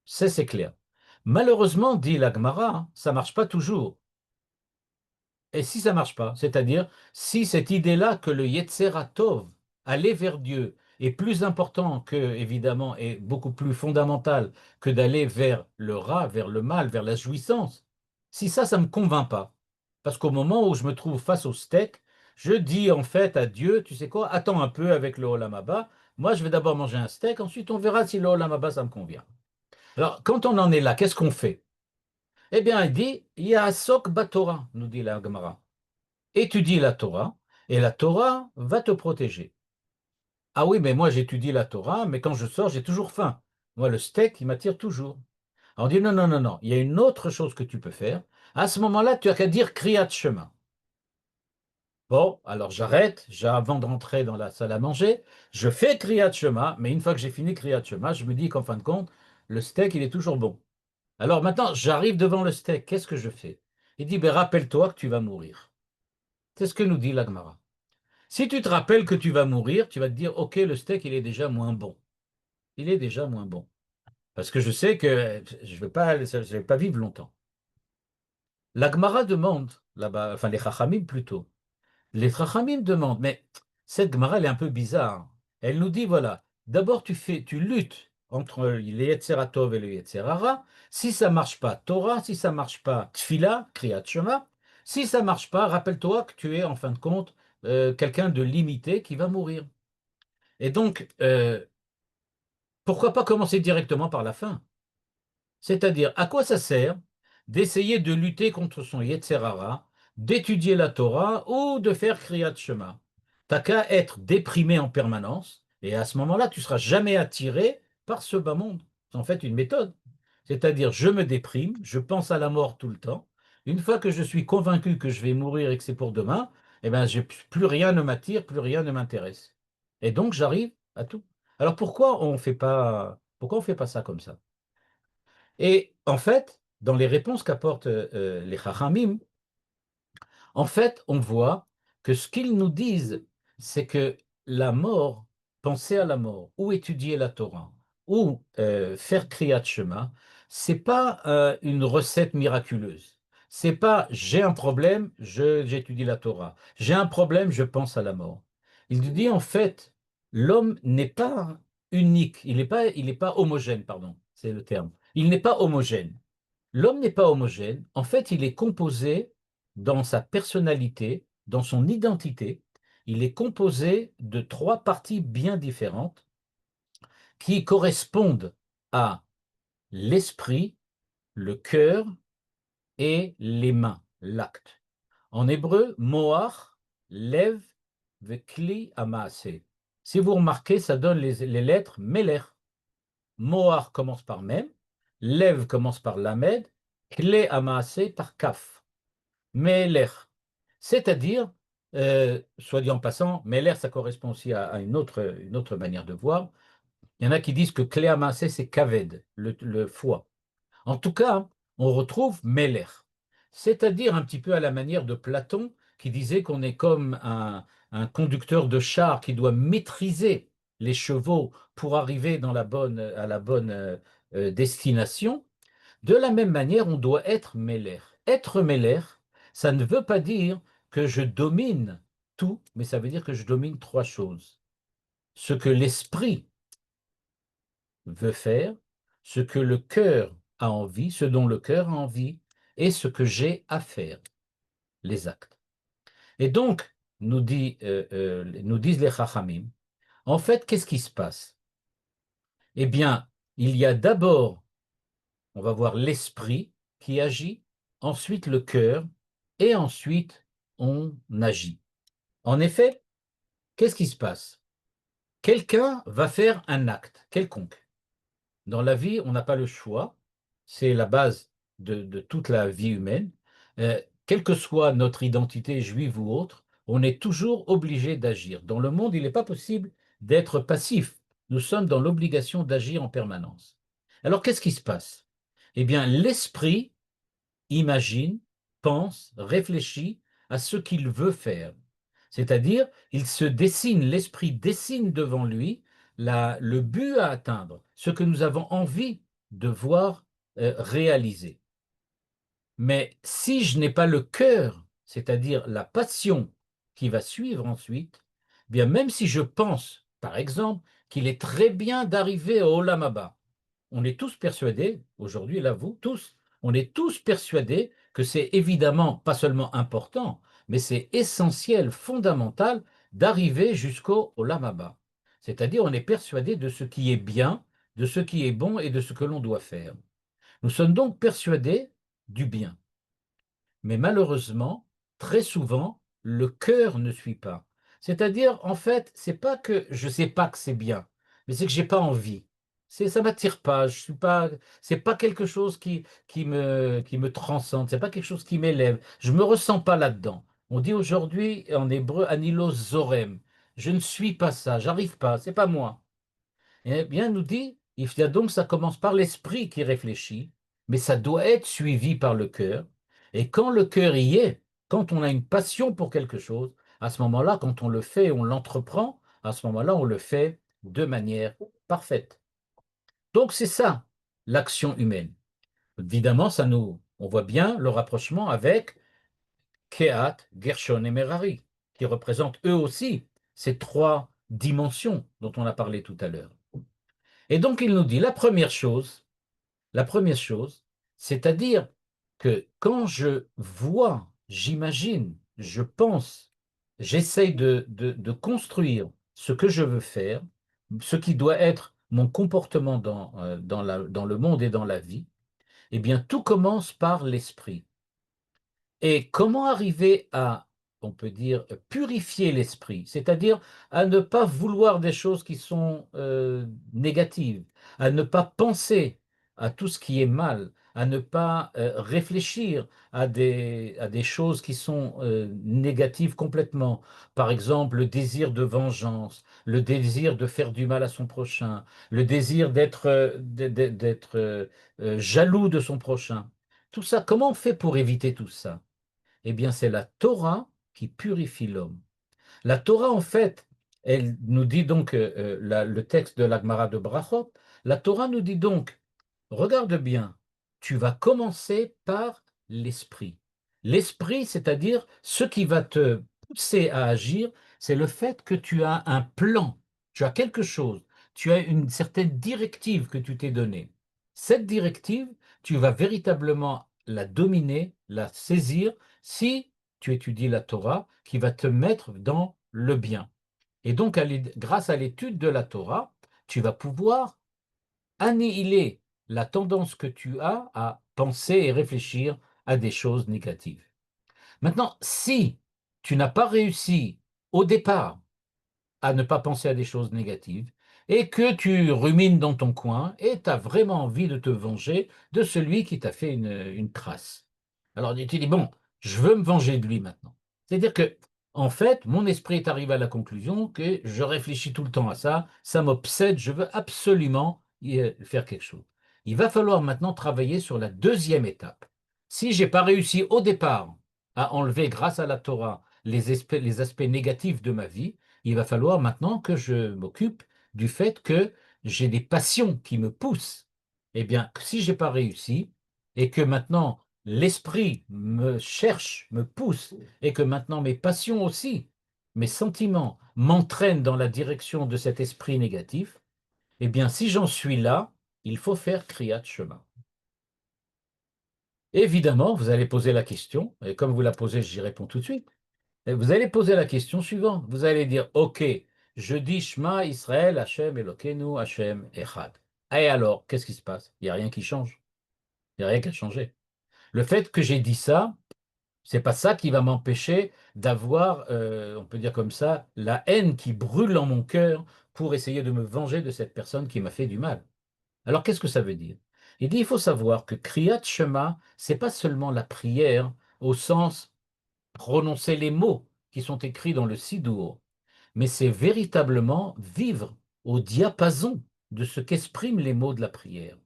C'est clair. Malheureusement, dit la Gemara, ça ne marche pas toujours. Et si ça ne marche pas, c'est-à-dire si cette idée-là que le Yetzeratov, aller vers Dieu, est plus important que, évidemment, est beaucoup plus fondamental que d'aller vers le rat, vers le mal, vers la jouissance, si ça ne me convainc pas. Parce qu'au moment où je me trouve face au steak, je dis en fait à Dieu, tu sais quoi, attends un peu avec le Olam Haba, moi je vais d'abord manger un steak, ensuite on verra si le Olam Haba ça me convient. Alors quand on en est là, qu'est-ce qu'on fait? Eh bien, il dit, Ya'asok Batorah, nous dit la Gemara. Étudie la Torah et la Torah va te protéger. Ah oui, mais moi j'étudie la Torah, mais quand je sors, j'ai toujours faim. Moi, le steak, il m'attire toujours. Alors on dit non, non, non, non, il y a une autre chose que tu peux faire. À ce moment-là, tu as qu'à dire Kriyat Shema. Bon, alors j'arrête, avant de rentrer dans la salle à manger, je fais Kriyat Shema, mais une fois que j'ai fini Kriyat Shema, je me dis qu'en fin de compte, le steak, il est toujours bon. Alors maintenant, j'arrive devant le steak, qu'est-ce que je fais? Il dit, ben, rappelle-toi que tu vas mourir. C'est ce que nous dit l'Agmara. Si tu te rappelles que tu vas mourir, tu vas te dire, OK, le steak, il est déjà moins bon. Il est déjà moins bon. Parce que je sais que je vais pas vivre longtemps. La Gemara demande, là-bas, enfin les Chachamim plutôt, les Chachamim demandent, mais cette Gemara, elle est un peu bizarre. Elle nous dit, voilà, d'abord tu luttes entre le Yetzeratov et le Yetzerara. Si ça marche pas, Torah. Si ça marche pas, Tfila, Kriyat Shema. Si ça marche pas, rappelle-toi que tu es en fin de compte quelqu'un de limité qui va mourir. Et donc, pourquoi pas commencer directement par la fin? C'est-à-dire, à quoi ça sert d'essayer de lutter contre son Yetzer Hara, d'étudier la Torah ou de faire Kriyat Shema? T'as qu'à être déprimé en permanence, et à ce moment-là, tu ne seras jamais attiré par ce bas monde. C'est en fait une méthode. C'est-à-dire, je me déprime, je pense à la mort tout le temps. Une fois que je suis convaincu que je vais mourir et que c'est pour demain, eh ben, plus rien ne m'attire, plus rien ne m'intéresse. Et donc, j'arrive à tout. Alors, pourquoi on fait pas ça comme ça? Et en fait, dans les réponses qu'apportent les Chachamim, en fait, on voit que ce qu'ils nous disent, c'est que la mort, penser à la mort, ou étudier la Torah, ou faire Kriyat Shema, c'est pas une recette miraculeuse. C'est pas j'ai un problème, j'étudie la Torah. J'ai un problème, je pense à la mort. Il nous dit en fait, l'homme n'est pas unique, il n'est pas homogène, pardon, c'est le terme. Il n'est pas homogène. L'homme n'est pas homogène. En fait, il est composé dans sa personnalité, dans son identité, il est composé de trois parties bien différentes qui correspondent à l'esprit, le cœur et les mains, l'acte. En hébreu, moach, lev, vekli, amaase. Si vous remarquez, ça donne les lettres melech. Moach commence par mem, lev commence par lamed, kle amaase par kaf. Melech. C'est-à-dire, soit dit en passant, Melech, ça correspond aussi à une autre manière de voir. Il y en a qui disent que Kle amaase, c'est kaved, le foie. En tout cas, on retrouve Melech, c'est-à-dire un petit peu à la manière de Platon, qui disait qu'on est comme un conducteur de char qui doit maîtriser les chevaux pour arriver à la bonne destination. De la même manière, on doit être Melech. Être Melech, ça ne veut pas dire que je domine tout, mais ça veut dire que je domine trois choses. Ce que l'esprit veut faire, ce que le cœur a envie, ce dont le cœur a envie, et ce que j'ai à faire, les actes. Et donc, nous disent les Chachamim, en fait, qu'est-ce qui se passe? Eh bien, il y a d'abord, on va voir l'esprit qui agit, ensuite le cœur, et ensuite on agit. En effet, qu'est-ce qui se passe? Quelqu'un va faire un acte quelconque. Dans la vie, on n'a pas le choix. C'est la base de toute la vie humaine. Quelle que soit notre identité juive ou autre, on est toujours obligé d'agir. Dans le monde, il n'est pas possible d'être passif. Nous sommes dans l'obligation d'agir en permanence. Alors, qu'est-ce qui se passe? Eh bien, l'esprit imagine, pense, réfléchit à ce qu'il veut faire. C'est-à-dire, il se dessine, l'esprit dessine devant lui le but à atteindre, ce que nous avons envie de voir réaliser. Mais si je n'ai pas le cœur, c'est-à-dire la passion qui va suivre ensuite, bien même si je pense, par exemple, qu'il est très bien d'arriver au Olam Haba, on est tous persuadés, aujourd'hui, là, vous tous, on est tous persuadés que c'est évidemment pas seulement important, mais c'est essentiel, fondamental d'arriver jusqu'au Olam Haba. C'est-à-dire, on est persuadé de ce qui est bien, de ce qui est bon et de ce que l'on doit faire. Nous sommes donc persuadés du bien. Mais malheureusement, très souvent, le cœur ne suit pas. C'est-à-dire, en fait, c'est pas que je sais pas que c'est bien, mais c'est que j'ai pas envie. Ça m'attire pas. Je suis pas. C'est pas quelque chose qui me transcende. C'est pas quelque chose qui m'élève. Je me ressens pas là-dedans. On dit aujourd'hui en hébreu anilos zorem. Je ne suis pas ça. J'arrive pas. C'est pas moi. Eh bien, nous dit, il y a donc ça commence par l'esprit qui réfléchit, mais ça doit être suivi par le cœur. Et quand le cœur y est, quand on a une passion pour quelque chose, à ce moment-là, quand on le fait, on l'entreprend, à ce moment-là, on le fait de manière parfaite. Donc c'est ça, l'action humaine. Évidemment, on voit bien le rapprochement avec Kehat, Gershon et Merari, qui représentent eux aussi ces trois dimensions dont on a parlé tout à l'heure. Et donc il nous dit la première chose, c'est-à-dire que quand je vois, j'imagine, je pense, j'essaye de construire ce que je veux faire, ce qui doit être mon comportement dans le monde et dans la vie, eh bien tout commence par l'esprit. Et comment arriver à, on peut dire, purifier l'esprit, c'est-à-dire à ne pas vouloir des choses qui sont négatives, à ne pas penser à tout ce qui est mal, à ne pas réfléchir à des choses qui sont négatives complètement. Par exemple, le désir de vengeance, le désir de faire du mal à son prochain, le désir d'être jaloux de son prochain. Tout ça, comment on fait pour éviter tout ça? Eh bien, c'est la Torah qui purifie l'homme. La Torah, en fait, elle nous dit donc, le texte de l'Agmara de Brachot, La Torah nous dit donc, regarde bien, tu vas commencer par l'esprit. L'esprit, c'est-à-dire ce qui va te pousser à agir, c'est le fait que tu as un plan, tu as quelque chose, tu as une certaine directive que tu t'es donnée. Cette directive, tu vas véritablement la dominer, la saisir, si tu étudies la Torah, qui va te mettre dans le bien. Et donc, grâce à l'étude de la Torah, tu vas pouvoir annihiler la tendance que tu as à penser et réfléchir à des choses négatives. Maintenant, si tu n'as pas réussi au départ à ne pas penser à des choses négatives et que tu rumines dans ton coin et tu as vraiment envie de te venger de celui qui t'a fait une crasse. Alors tu dis, bon, je veux me venger de lui maintenant. C'est-à-dire que, en fait, mon esprit est arrivé à la conclusion que je réfléchis tout le temps à ça, ça m'obsède, je veux absolument faire quelque chose. Il va falloir maintenant travailler sur la deuxième étape. Si j'ai pas réussi au départ à enlever, grâce à la Torah, les aspects négatifs de ma vie, il va falloir maintenant que je m'occupe du fait que j'ai des passions qui me poussent. Eh bien, si je n'ai pas réussi et que maintenant l'esprit me cherche, me pousse, et que maintenant mes passions aussi, mes sentiments m'entraînent dans la direction de cet esprit négatif, eh bien, si j'en suis là, il faut faire Kriyat Shema. Évidemment, vous allez poser la question, et comme vous la posez, j'y réponds tout de suite. Et vous allez poser la question suivante. Vous allez dire, OK, je dis Shema Israël, Hachem Elokeinu, Hachem Echad. Et alors, qu'est-ce qui se passe? Il n'y a rien qui change. Il n'y a rien qui a changé. Le fait que j'ai dit ça, c'est pas ça qui va m'empêcher d'avoir, on peut dire comme ça, la haine qui brûle en mon cœur pour essayer de me venger de cette personne qui m'a fait du mal. Alors, qu'est-ce que ça veut dire? Il dit, il faut savoir que Kriyat Shema, c'est pas seulement la prière au sens prononcer les mots qui sont écrits dans le Sidour, mais c'est véritablement vivre au diapason de ce qu'expriment les mots de la prière.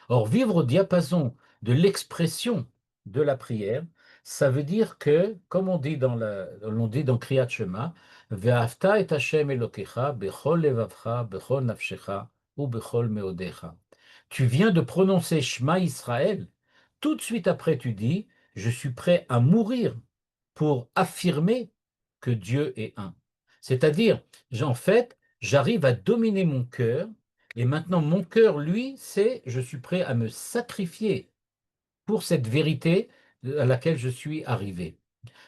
Or, vivre au diapason de l'expression de la prière, ça veut dire que, comme on dit dans Kriyat Shema, Ve'afta et Hashem Elokecha bechol levavcha, bechol nafshecha ou bechol meodecha. Tu viens de prononcer Shema Israël, tout de suite après tu dis, je suis prêt à mourir pour affirmer que Dieu est un. C'est-à-dire, en fait, j'arrive à dominer mon cœur et maintenant mon cœur, lui, c'est je suis prêt à me sacrifier pour cette vérité à laquelle je suis arrivé.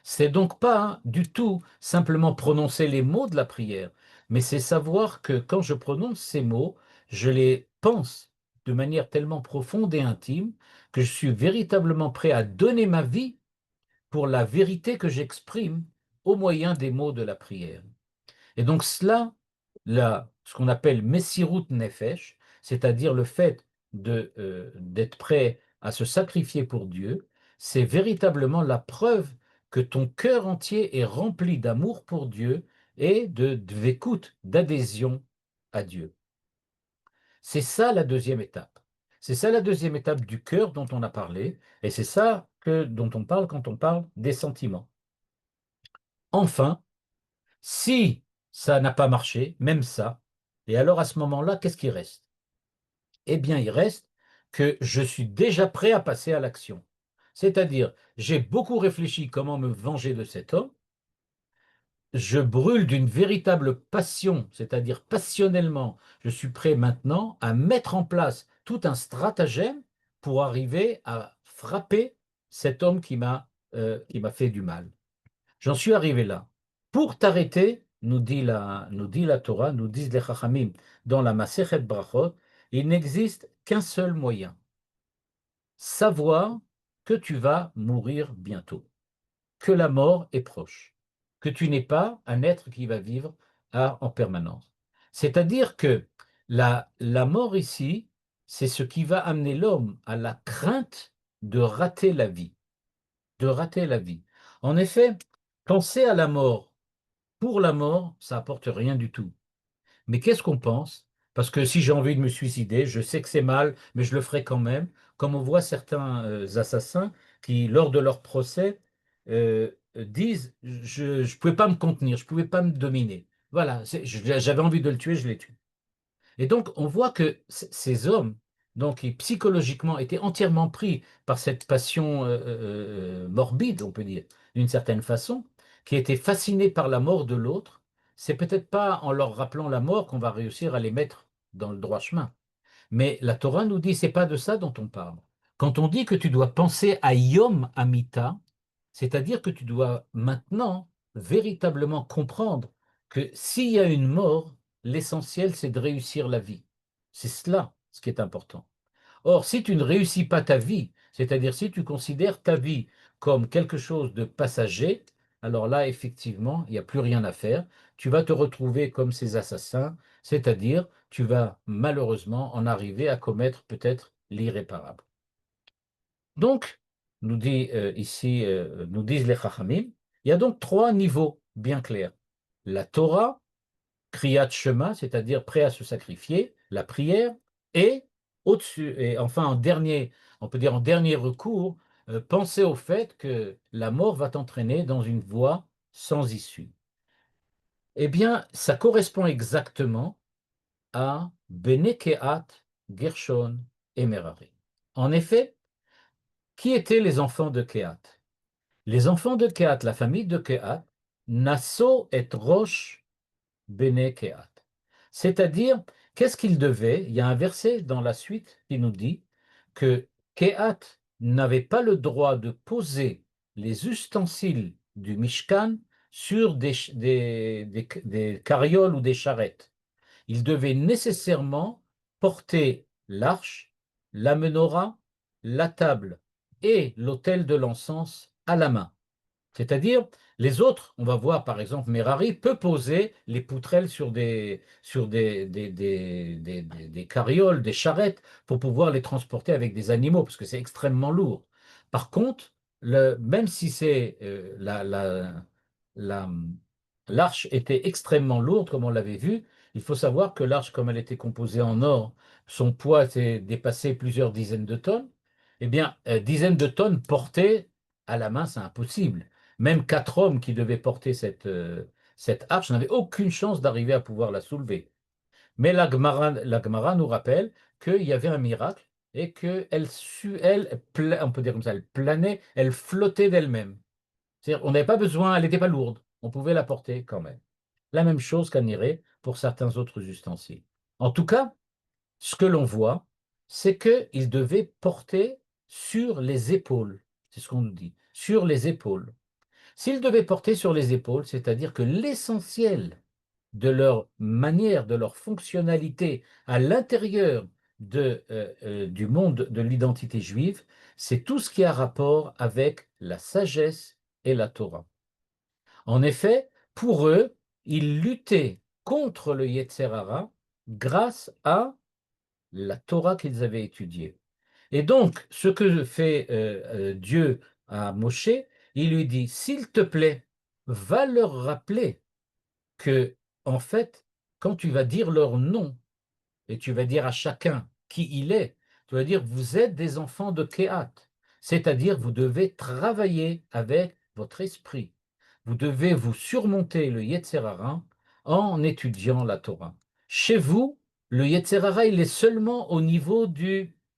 C'est donc pas du tout simplement prononcer les mots de la prière, mais c'est savoir que quand je prononce ces mots, je les pense de manière tellement profonde et intime que je suis véritablement prêt à donner ma vie pour la vérité que j'exprime au moyen des mots de la prière. Et donc cela, ce qu'on appelle Messirut Nefesh, c'est-à-dire le fait d'être prêt à se sacrifier pour Dieu, c'est véritablement la preuve que ton cœur entier est rempli d'amour pour Dieu et d'écoute, d'adhésion à Dieu. C'est ça la deuxième étape. C'est ça la deuxième étape du cœur dont on a parlé, et c'est ça dont on parle quand on parle des sentiments. Enfin, si ça n'a pas marché, même ça, et alors à ce moment-là, qu'est-ce qui reste? Eh bien, il reste que je suis déjà prêt à passer à l'action. C'est-à-dire, j'ai beaucoup réfléchi comment me venger de cet homme, je brûle d'une véritable passion, c'est-à-dire passionnellement, je suis prêt maintenant à mettre en place tout un stratagème pour arriver à frapper cet homme qui m'a fait du mal. J'en suis arrivé là. Pour t'arrêter, nous dit la Torah, nous disent les Chachamim dans la Masechet Brachot, il n'existe qu'un seul moyen, savoir que tu vas mourir bientôt, que la mort est proche, que tu n'es pas un être qui va vivre en permanence. C'est-à-dire que la mort ici, c'est ce qui va amener l'homme à la crainte de rater la vie, de rater la vie. En effet, penser à la mort pour la mort, ça apporte rien du tout. Mais qu'est-ce qu'on pense? Parce que si j'ai envie de me suicider, je sais que c'est mal, mais je le ferai quand même. Comme on voit certains assassins qui, lors de leur procès, disent, je ne pouvais pas me contenir, je ne pouvais pas me dominer. Voilà, j'avais envie de le tuer, je l'ai tué. Et donc, on voit que ces hommes, donc, qui psychologiquement étaient entièrement pris par cette passion morbide, on peut dire, d'une certaine façon, qui étaient fascinés par la mort de l'autre, c'est peut-être pas en leur rappelant la mort qu'on va réussir à les mettre dans le droit chemin. Mais la Torah nous dit, c'est pas de ça dont on parle. Quand on dit que tu dois penser à Yom Amita, c'est-à-dire que tu dois maintenant véritablement comprendre que s'il y a une mort, l'essentiel c'est de réussir la vie. C'est cela ce qui est important. Or, si tu ne réussis pas ta vie, c'est-à-dire si tu considères ta vie comme quelque chose de passager, alors là, effectivement, il n'y a plus rien à faire. Tu vas te retrouver comme ces assassins, c'est-à-dire tu vas malheureusement en arriver à commettre peut-être l'irréparable. Donc, nous dit ici, nous disent les Chachamim, il y a donc trois niveaux bien clairs. La Torah, Kriyat Shema, c'est-à-dire prêt à se sacrifier, la prière, et au-dessus, et enfin en dernier, on peut dire en dernier recours, penser au fait que la mort va t'entraîner dans une voie sans issue. Eh bien, ça correspond exactement à Bene Kehat, Gershon et Merari. En effet, qui étaient les enfants de Kehat? Les enfants de Kehat, la famille de Kehat, Nasso et Rosh Bene Kehat. C'est-à-dire, qu'est-ce qu'ils devaient? Il y a un verset dans la suite qui nous dit que Kehat n'avait pas le droit de poser les ustensiles du Mishkan sur des carrioles ou des charrettes. Il devait nécessairement porter l'arche, la menorah, la table et l'autel de l'encens à la main. C'est-à-dire, les autres, on va voir par exemple, Merari peut poser les poutrelles sur des carrioles, des charrettes, pour pouvoir les transporter avec des animaux, parce que c'est extrêmement lourd. Par contre, même si la- l'arche était extrêmement lourde, comme on l'avait vu, il faut savoir que l'arche, comme elle était composée en or, son poids était dépassé plusieurs dizaines de tonnes. Eh bien, dizaines de tonnes portées à la main, c'est impossible. Même quatre hommes qui devaient porter cette arche n'avaient aucune chance d'arriver à pouvoir la soulever. Mais la Gemara nous rappelle qu'il y avait un miracle et on peut dire comme ça, elle planait, elle flottait d'elle-même. C'est-à-dire, on n'avait pas besoin, elle n'était pas lourde, on pouvait la porter quand même. La même chose qu'un irait pour certains autres ustensiles. En tout cas, ce que l'on voit, c'est qu'il devait porter sur les épaules. C'est ce qu'on nous dit, sur les épaules. S'ils devaient porter sur les épaules, c'est-à-dire que l'essentiel de leur manière, de leur fonctionnalité à l'intérieur du monde de l'identité juive, c'est tout ce qui a rapport avec la sagesse et la Torah. En effet, pour eux, ils luttaient contre le Yetzer Hara grâce à la Torah qu'ils avaient étudiée. Et donc, ce que fait Dieu à Moshe, il lui dit, s'il te plaît, va leur rappeler que, en fait, quand tu vas dire leur nom et tu vas dire à chacun qui il est, tu vas dire, vous êtes des enfants de Kehat, c'est-à-dire vous devez travailler avec votre esprit. Vous devez vous surmonter le Yetzer Hara en étudiant la Torah. Chez vous, le Yetzer Hara, il est seulement au niveau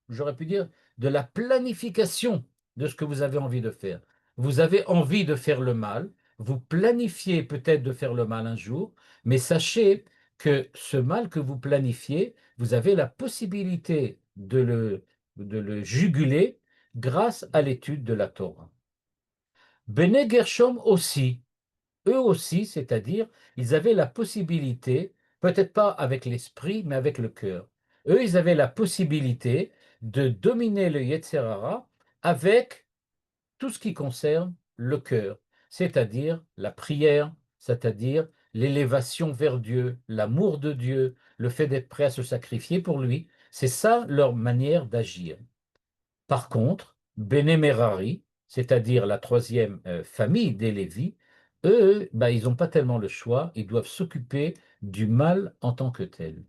j'aurais pu dire, de la planification de ce que vous avez envie de faire. Vous avez envie de faire le mal, vous planifiez peut-être de faire le mal un jour, mais sachez que ce mal que vous planifiez, vous avez la possibilité de le juguler grâce à l'étude de la Torah. Bene Gershom aussi, eux aussi, c'est-à-dire, ils avaient la possibilité, peut-être pas avec l'esprit, mais avec le cœur. Eux, ils avaient la possibilité de dominer le Yetzer Hara avec tout ce qui concerne le cœur, c'est-à-dire la prière, c'est-à-dire l'élévation vers Dieu, l'amour de Dieu, le fait d'être prêt à se sacrifier pour lui. C'est ça leur manière d'agir. Par contre, Bene Merari, c'est-à-dire la troisième famille des Lévis, eux, bah, ils n'ont pas tellement le choix, ils doivent s'occuper du mal en tant que tel.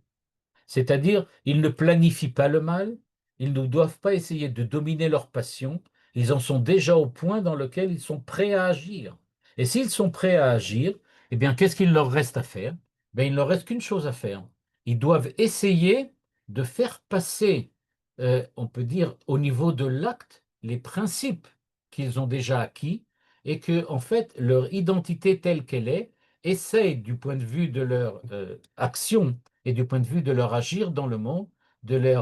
C'est-à-dire, ils ne planifient pas le mal, ils ne doivent pas essayer de dominer leur passion, ils en sont déjà au point dans lequel ils sont prêts à agir. Et s'ils sont prêts à agir, eh bien, qu'est-ce qu'il leur reste à faire? Ben, il ne leur reste qu'une chose à faire, Ils doivent essayer de faire passer, on peut dire, au niveau de l'acte, les principes qu'ils ont déjà acquis et que, en fait, leur identité telle qu'elle est, essaye, du point de vue de leur action et du point de vue de leur agir dans le monde, de les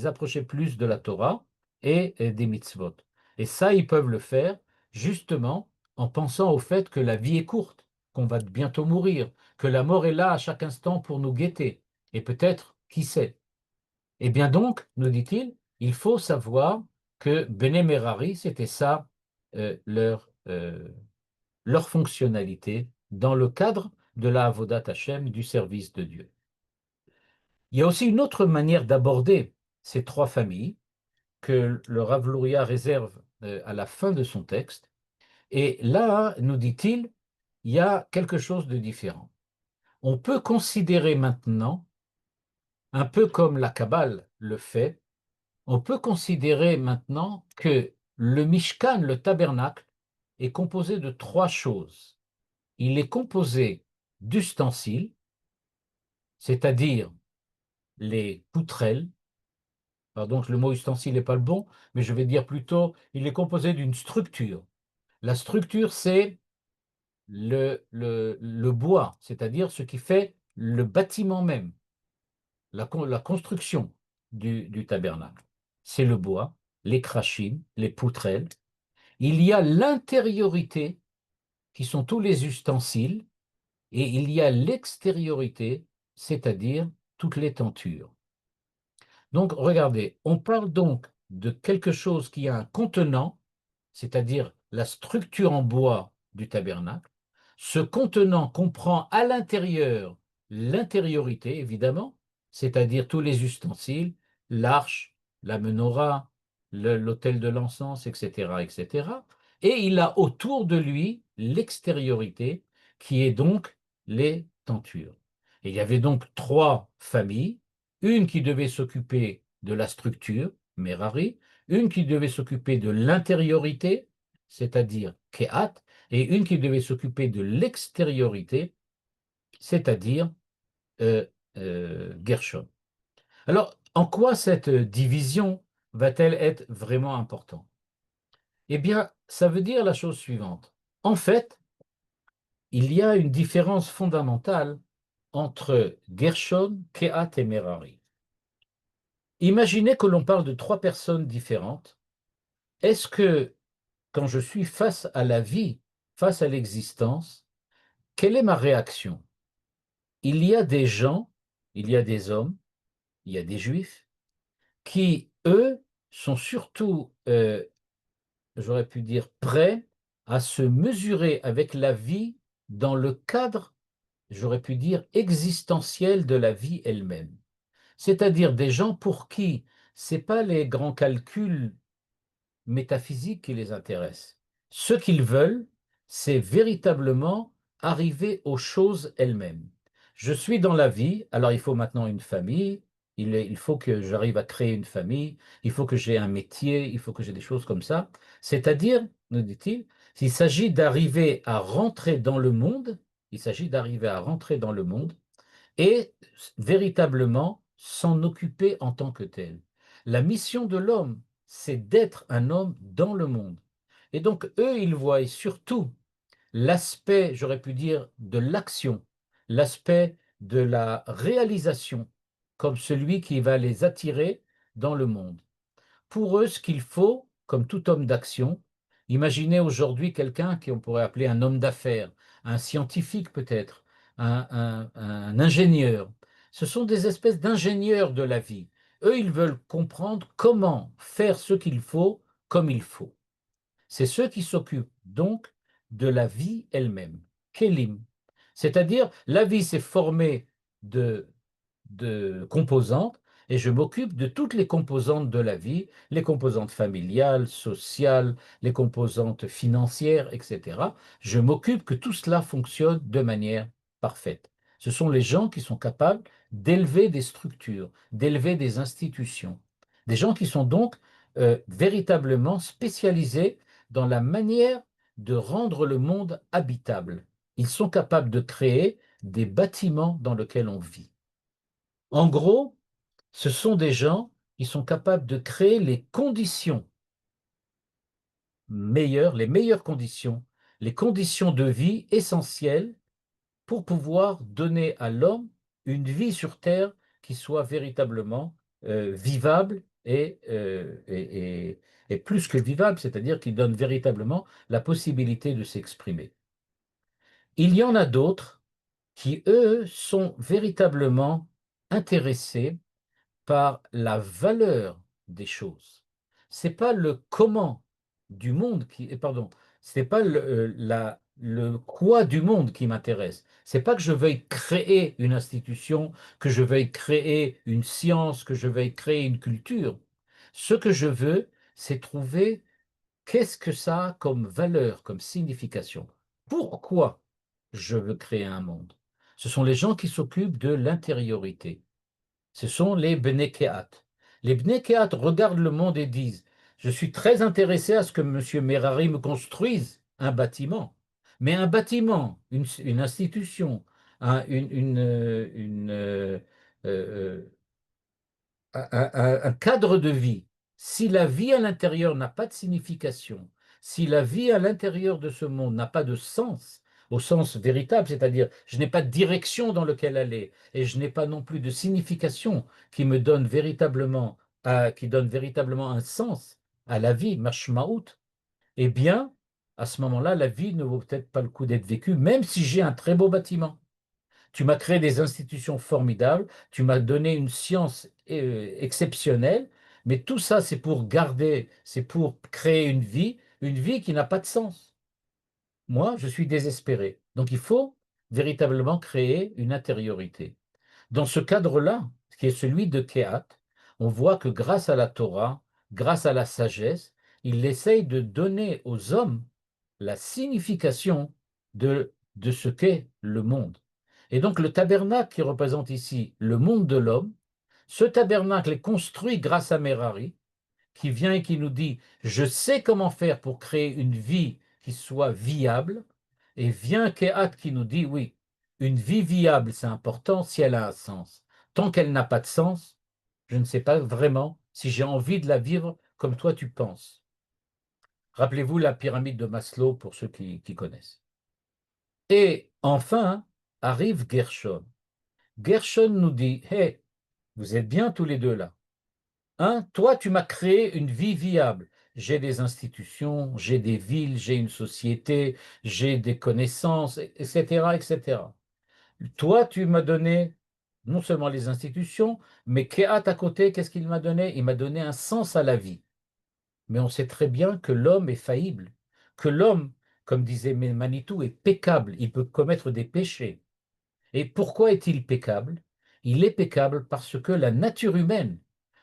approcher plus de la Torah et des mitzvot. Et ça, ils peuvent le faire justement en pensant au fait que la vie est courte, qu'on va bientôt mourir, que la mort est là à chaque instant pour nous guetter. Et peut-être, qui sait? Eh bien donc, nous dit-il, il faut savoir que Bene Merari, c'était ça, leur fonctionnalité dans le cadre de la Avodat Hashem, du service de Dieu. Il y a aussi une autre manière d'aborder ces trois familles que le Rav Luria réserve à la fin de son texte. Et là, nous dit-il, il y a quelque chose de différent. On peut considérer maintenant, un peu comme la Kabbale le fait, on peut considérer maintenant que le Mishkan, le tabernacle, est composé de trois choses. Il est composé d'ustensiles, c'est-à-dire les poutrelles. Pardon, le mot ustensile n'est pas le bon, mais je vais dire plutôt, il est composé d'une structure. La structure, c'est le bois, c'est-à-dire ce qui fait le bâtiment même, la construction du tabernacle. C'est le bois, les krachim, les poutrelles. Il y a l'intériorité, qui sont tous les ustensiles, et il y a l'extériorité, c'est-à-dire toutes les tentures. Donc, regardez, on parle donc de quelque chose qui a un contenant, c'est-à-dire la structure en bois du tabernacle. Ce contenant comprend à l'intérieur l'intériorité, évidemment, c'est-à-dire tous les ustensiles, l'arche, la menorah, l'autel de l'encens, etc., etc. Et il a autour de lui l'extériorité, qui est donc les tentures. Et il y avait donc trois familles, une qui devait s'occuper de la structure, Merari, une qui devait s'occuper de l'intériorité, c'est-à-dire Kehat, et une qui devait s'occuper de l'extériorité, c'est-à-dire euh, Gershon. Alors, en quoi cette division va-t-elle être vraiment importante? Eh bien, ça veut dire la chose suivante. En fait, il y a une différence fondamentale entre Gershon, Kehat et Merari. Imaginez que l'on parle de trois personnes différentes. Est-ce que quand je suis face à la vie, face à l'existence, quelle est ma réaction? Il y a des gens, il y a des hommes, il y a des juifs qui, eux, sont surtout, j'aurais pu dire, prêts à se mesurer avec la vie dans le cadre, j'aurais pu dire, existentiel de la vie elle-même. C'est-à-dire des gens pour qui c'est pas les grands calculs métaphysique qui les intéresse. Ce qu'ils veulent, c'est véritablement arriver aux choses elles-mêmes. Je suis dans la vie, alors il faut maintenant une famille, il faut que j'arrive à créer une famille, il faut que j'ai un métier, il faut que j'ai des choses comme ça. C'est-à-dire, nous dit-il, s'il s'agit d'arriver à rentrer dans le monde, il s'agit d'arriver à rentrer dans le monde et véritablement s'en occuper en tant que tel. La mission de l'homme, c'est d'être un homme dans le monde. Et donc, eux, ils voient surtout l'aspect, j'aurais pu dire, de l'action, l'aspect de la réalisation, comme celui qui va les attirer dans le monde. Pour eux, ce qu'il faut, comme tout homme d'action, imaginez aujourd'hui quelqu'un qu'on pourrait appeler un homme d'affaires, un scientifique peut-être, un ingénieur. Ce sont des espèces d'ingénieurs de la vie. Eux, ils veulent comprendre comment faire ce qu'il faut comme il faut. C'est ceux qui s'occupent donc de la vie elle-même, Kélim. C'est-à-dire, la vie s'est formée de composantes et je m'occupe de toutes les composantes de la vie, les composantes familiales, sociales, les composantes financières, etc. Je m'occupe que tout cela fonctionne de manière parfaite. Ce sont les gens qui sont capables d'élever des structures, d'élever des institutions. Des gens qui sont donc véritablement spécialisés dans la manière de rendre le monde habitable. Ils sont capables de créer des bâtiments dans lesquels on vit. En gros, ce sont des gens qui sont capables de créer les conditions meilleures, les conditions de vie essentielles pour pouvoir donner à l'homme une vie sur Terre qui soit véritablement vivable et plus que vivable, c'est-à-dire qui donne véritablement la possibilité de s'exprimer. Il y en a d'autres qui, eux, sont véritablement intéressés par la valeur des choses. C'est pas le comment du monde qui, pardon, c'est pas le quoi du monde qui m'intéresse. C'est pas que je veuille créer une institution, que je veuille créer une science, que je veuille créer une culture. Ce que je veux, c'est trouver qu'est-ce que ça a comme valeur, comme signification. Pourquoi je veux créer un monde? Ce sont les gens qui s'occupent de l'intériorité. Ce sont les Bnei Kehat. Les Bnei Kehat regardent le monde et disent, je suis très intéressé à ce que M. Merari me construise un bâtiment. Mais un bâtiment, une institution, une, euh, un cadre de vie, si la vie à l'intérieur n'a pas de signification, si la vie à l'intérieur de ce monde n'a pas de sens, au sens véritable, c'est-à-dire je n'ai pas de direction dans laquelle aller et je n'ai pas non plus de signification qui me donne véritablement, qui donne véritablement un sens à la vie, mashmaout, eh bien, à ce moment-là, la vie ne vaut peut-être pas le coup d'être vécue, même si j'ai un très beau bâtiment. Tu m'as créé des institutions formidables, tu m'as donné une science exceptionnelle, mais tout ça, c'est pour garder, c'est pour créer une vie qui n'a pas de sens. Moi, je suis désespéré. Donc, il faut véritablement créer une intériorité. Dans ce cadre-là, qui est celui de Kehat, on voit que grâce à la Torah, grâce à la sagesse, il essaye de donner aux hommes la signification de ce qu'est le monde. Et donc le tabernacle qui représente ici le monde de l'homme, ce tabernacle est construit grâce à Merari, qui vient et qui nous dit, je sais comment faire pour créer une vie qui soit viable, et vient Kehat qui nous dit, oui, une vie viable, c'est important si elle a un sens. Tant qu'elle n'a pas de sens, je ne sais pas vraiment si j'ai envie de la vivre comme toi tu penses. Rappelez-vous la pyramide de Maslow pour ceux qui connaissent. Et enfin arrive Gershon. Gershon nous dit, hé, vous êtes bien tous les deux là. Hein, toi, tu m'as créé une vie viable. J'ai des institutions, j'ai des villes, j'ai une société, j'ai des connaissances, etc., etc. Toi, tu m'as donné non seulement les institutions, mais Kehat à côté, qu'est-ce qu'il m'a donné? Il m'a donné un sens à la vie. Mais on sait très bien que l'homme est faillible, que l'homme, comme disait Manitou, est peccable, il peut commettre des péchés. Et pourquoi est-il peccable? Il est peccable parce que la nature humaine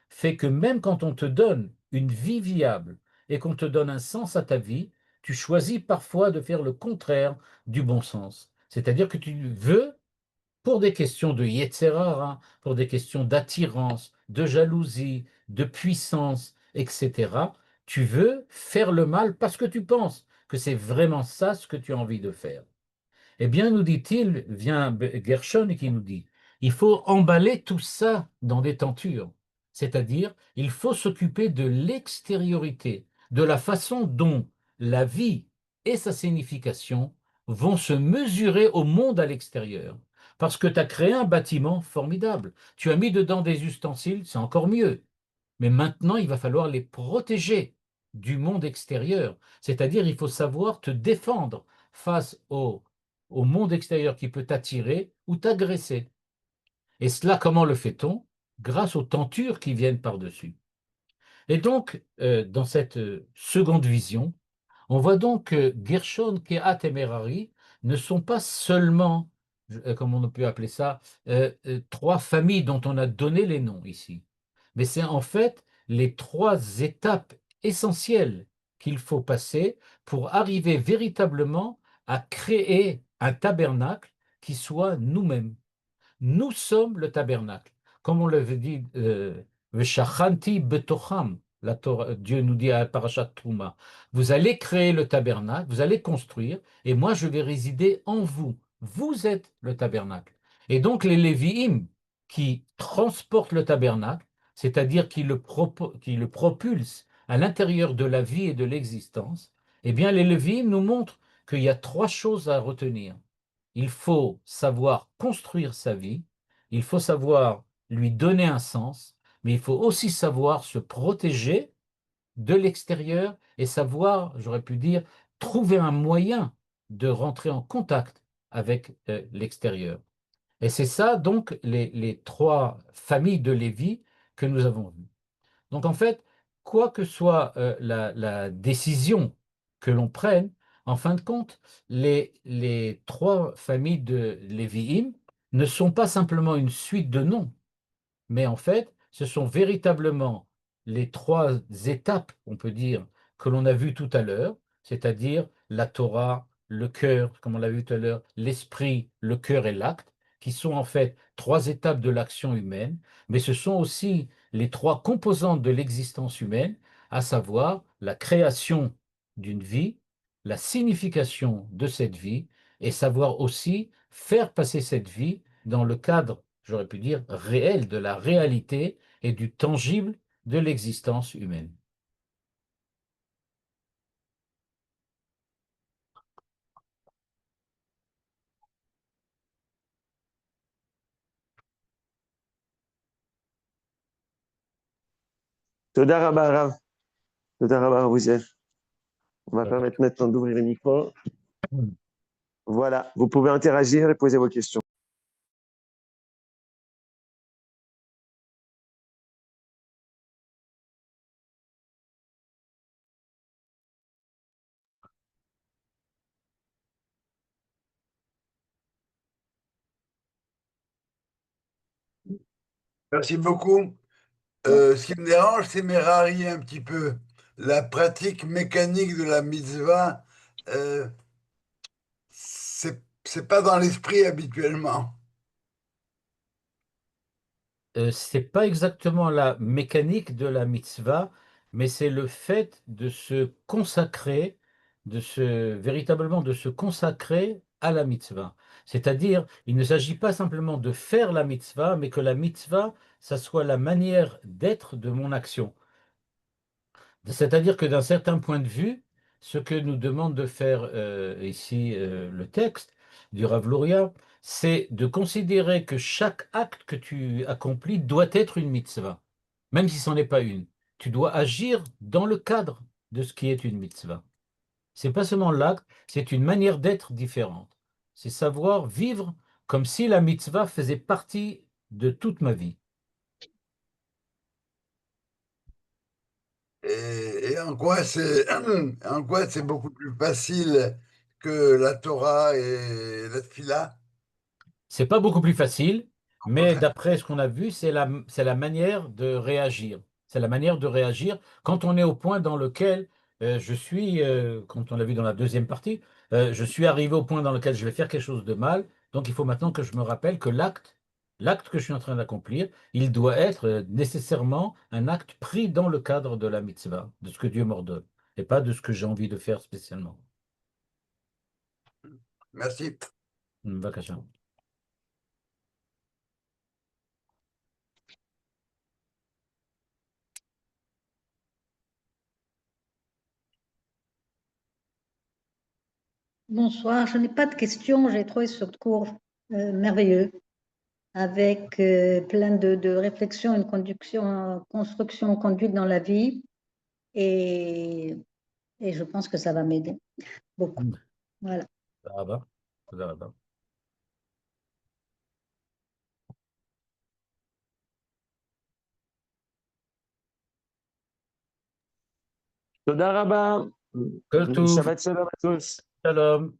fait que même quand on te donne une vie viable et qu'on te donne un sens à ta vie, tu choisis parfois de faire le contraire du bon sens. C'est-à-dire que tu veux, pour des questions de Yetzer hara, pour des questions d'attirance, de jalousie, de puissance, etc., tu veux faire le mal parce que tu penses que c'est vraiment ça ce que tu as envie de faire. Eh bien, nous dit-il, vient Gershon et qui nous dit, il faut emballer tout ça dans des tentures. C'est-à-dire, il faut s'occuper de l'extériorité, de la façon dont la vie et sa signification vont se mesurer au monde à l'extérieur. Parce que tu as créé un bâtiment formidable. Tu as mis dedans des ustensiles, c'est encore mieux. Mais maintenant, il va falloir les protéger du monde extérieur. C'est-à-dire, il faut savoir te défendre face au monde extérieur qui peut t'attirer ou t'agresser. Et cela, comment le fait-on? Grâce aux tentures qui viennent par-dessus. Et donc, dans cette seconde vision, on voit donc que Gershon, Kehat et Merari ne sont pas seulement, comme on peut appeler ça, trois familles dont on a donné les noms ici, mais c'est en fait les trois étapes essentielles qu'il faut passer pour arriver véritablement à créer un tabernacle qui soit nous-mêmes. Nous sommes le tabernacle. Comme on l'avait dit, Veshachanti betocham, Dieu nous dit à Parashat Trouma, vous allez créer le tabernacle, vous allez construire, et moi je vais résider en vous. Vous êtes le tabernacle. Et donc les Lévi'im, qui transporte le tabernacle, c'est-à-dire qui le propulse à l'intérieur de la vie et de l'existence, eh bien, les Lévi'im nous montrent qu'il y a trois choses à retenir. Il faut savoir construire sa vie, il faut savoir lui donner un sens, mais il faut aussi savoir se protéger de l'extérieur et savoir, j'aurais pu dire, trouver un moyen de rentrer en contact avec l'extérieur. Et c'est ça, donc, les trois familles de Lévi que nous avons vues. Donc, en fait, quoi que soit la décision que l'on prenne, en fin de compte, les trois familles de Lévi'im ne sont pas simplement une suite de noms, mais en fait, ce sont véritablement les trois étapes, on peut dire, que l'on a vues tout à l'heure, c'est-à-dire la Torah, le cœur, comme on l'a vu tout à l'heure, l'esprit, le cœur et l'acte, qui sont en fait trois étapes de l'action humaine, mais ce sont aussi les trois composantes de l'existence humaine, à savoir la création d'une vie, la signification de cette vie, et savoir aussi faire passer cette vie dans le cadre, j'aurais pu dire, réel de la réalité et du tangible de l'existence humaine. Toda Rabba Rav. Toda Rabba Rouziel. On va permettre maintenant d'ouvrir les micros. Voilà, vous pouvez interagir et poser vos questions. Merci beaucoup. Ce qui me dérange, c'est m'érarier un petit peu. La pratique mécanique de la mitzvah, c'est pas dans l'esprit habituellement. C'est pas exactement la mécanique de la mitzvah, mais c'est le fait de se consacrer, véritablement de se consacrer à la mitzvah. C'est-à-dire, il ne s'agit pas simplement de faire la mitzvah, mais que la mitzvah, ça soit la manière d'être de mon action. C'est-à-dire que d'un certain point de vue, ce que nous demande de faire ici le texte du Rav Luria, c'est de considérer que chaque acte que tu accomplis doit être une mitzvah, même si ce n'en est pas une. Tu dois agir dans le cadre de ce qui est une mitzvah. C'est pas seulement l'acte, c'est une manière d'être différente. C'est savoir vivre comme si la mitzvah faisait partie de toute ma vie. Et en quoi c'est beaucoup plus facile que la Torah et la Tfila, C'est pas beaucoup plus facile, au mais contraire. d'après ce qu'on a vu, c'est la manière de réagir. C'est la manière de réagir quand on est au point dans lequel quand on l'a vu dans la deuxième partie, je suis arrivé au point dans lequel je vais faire quelque chose de mal. Donc il faut maintenant que je me rappelle que l'acte que je suis en train d'accomplir, il doit être nécessairement un acte pris dans le cadre de la mitzvah, de ce que Dieu m'ordonne, et pas de ce que j'ai envie de faire spécialement. Merci. Vakasha. Bonsoir, je n'ai pas de questions. J'ai trouvé ce cours merveilleux, avec plein de réflexions, une construction conduite dans la vie. Et, et je pense que ça va m'aider beaucoup. Voilà. תודה רבה. תודה רבה. Toda Rabba. כל טוב, Shabbat Shalom à tous. שלום.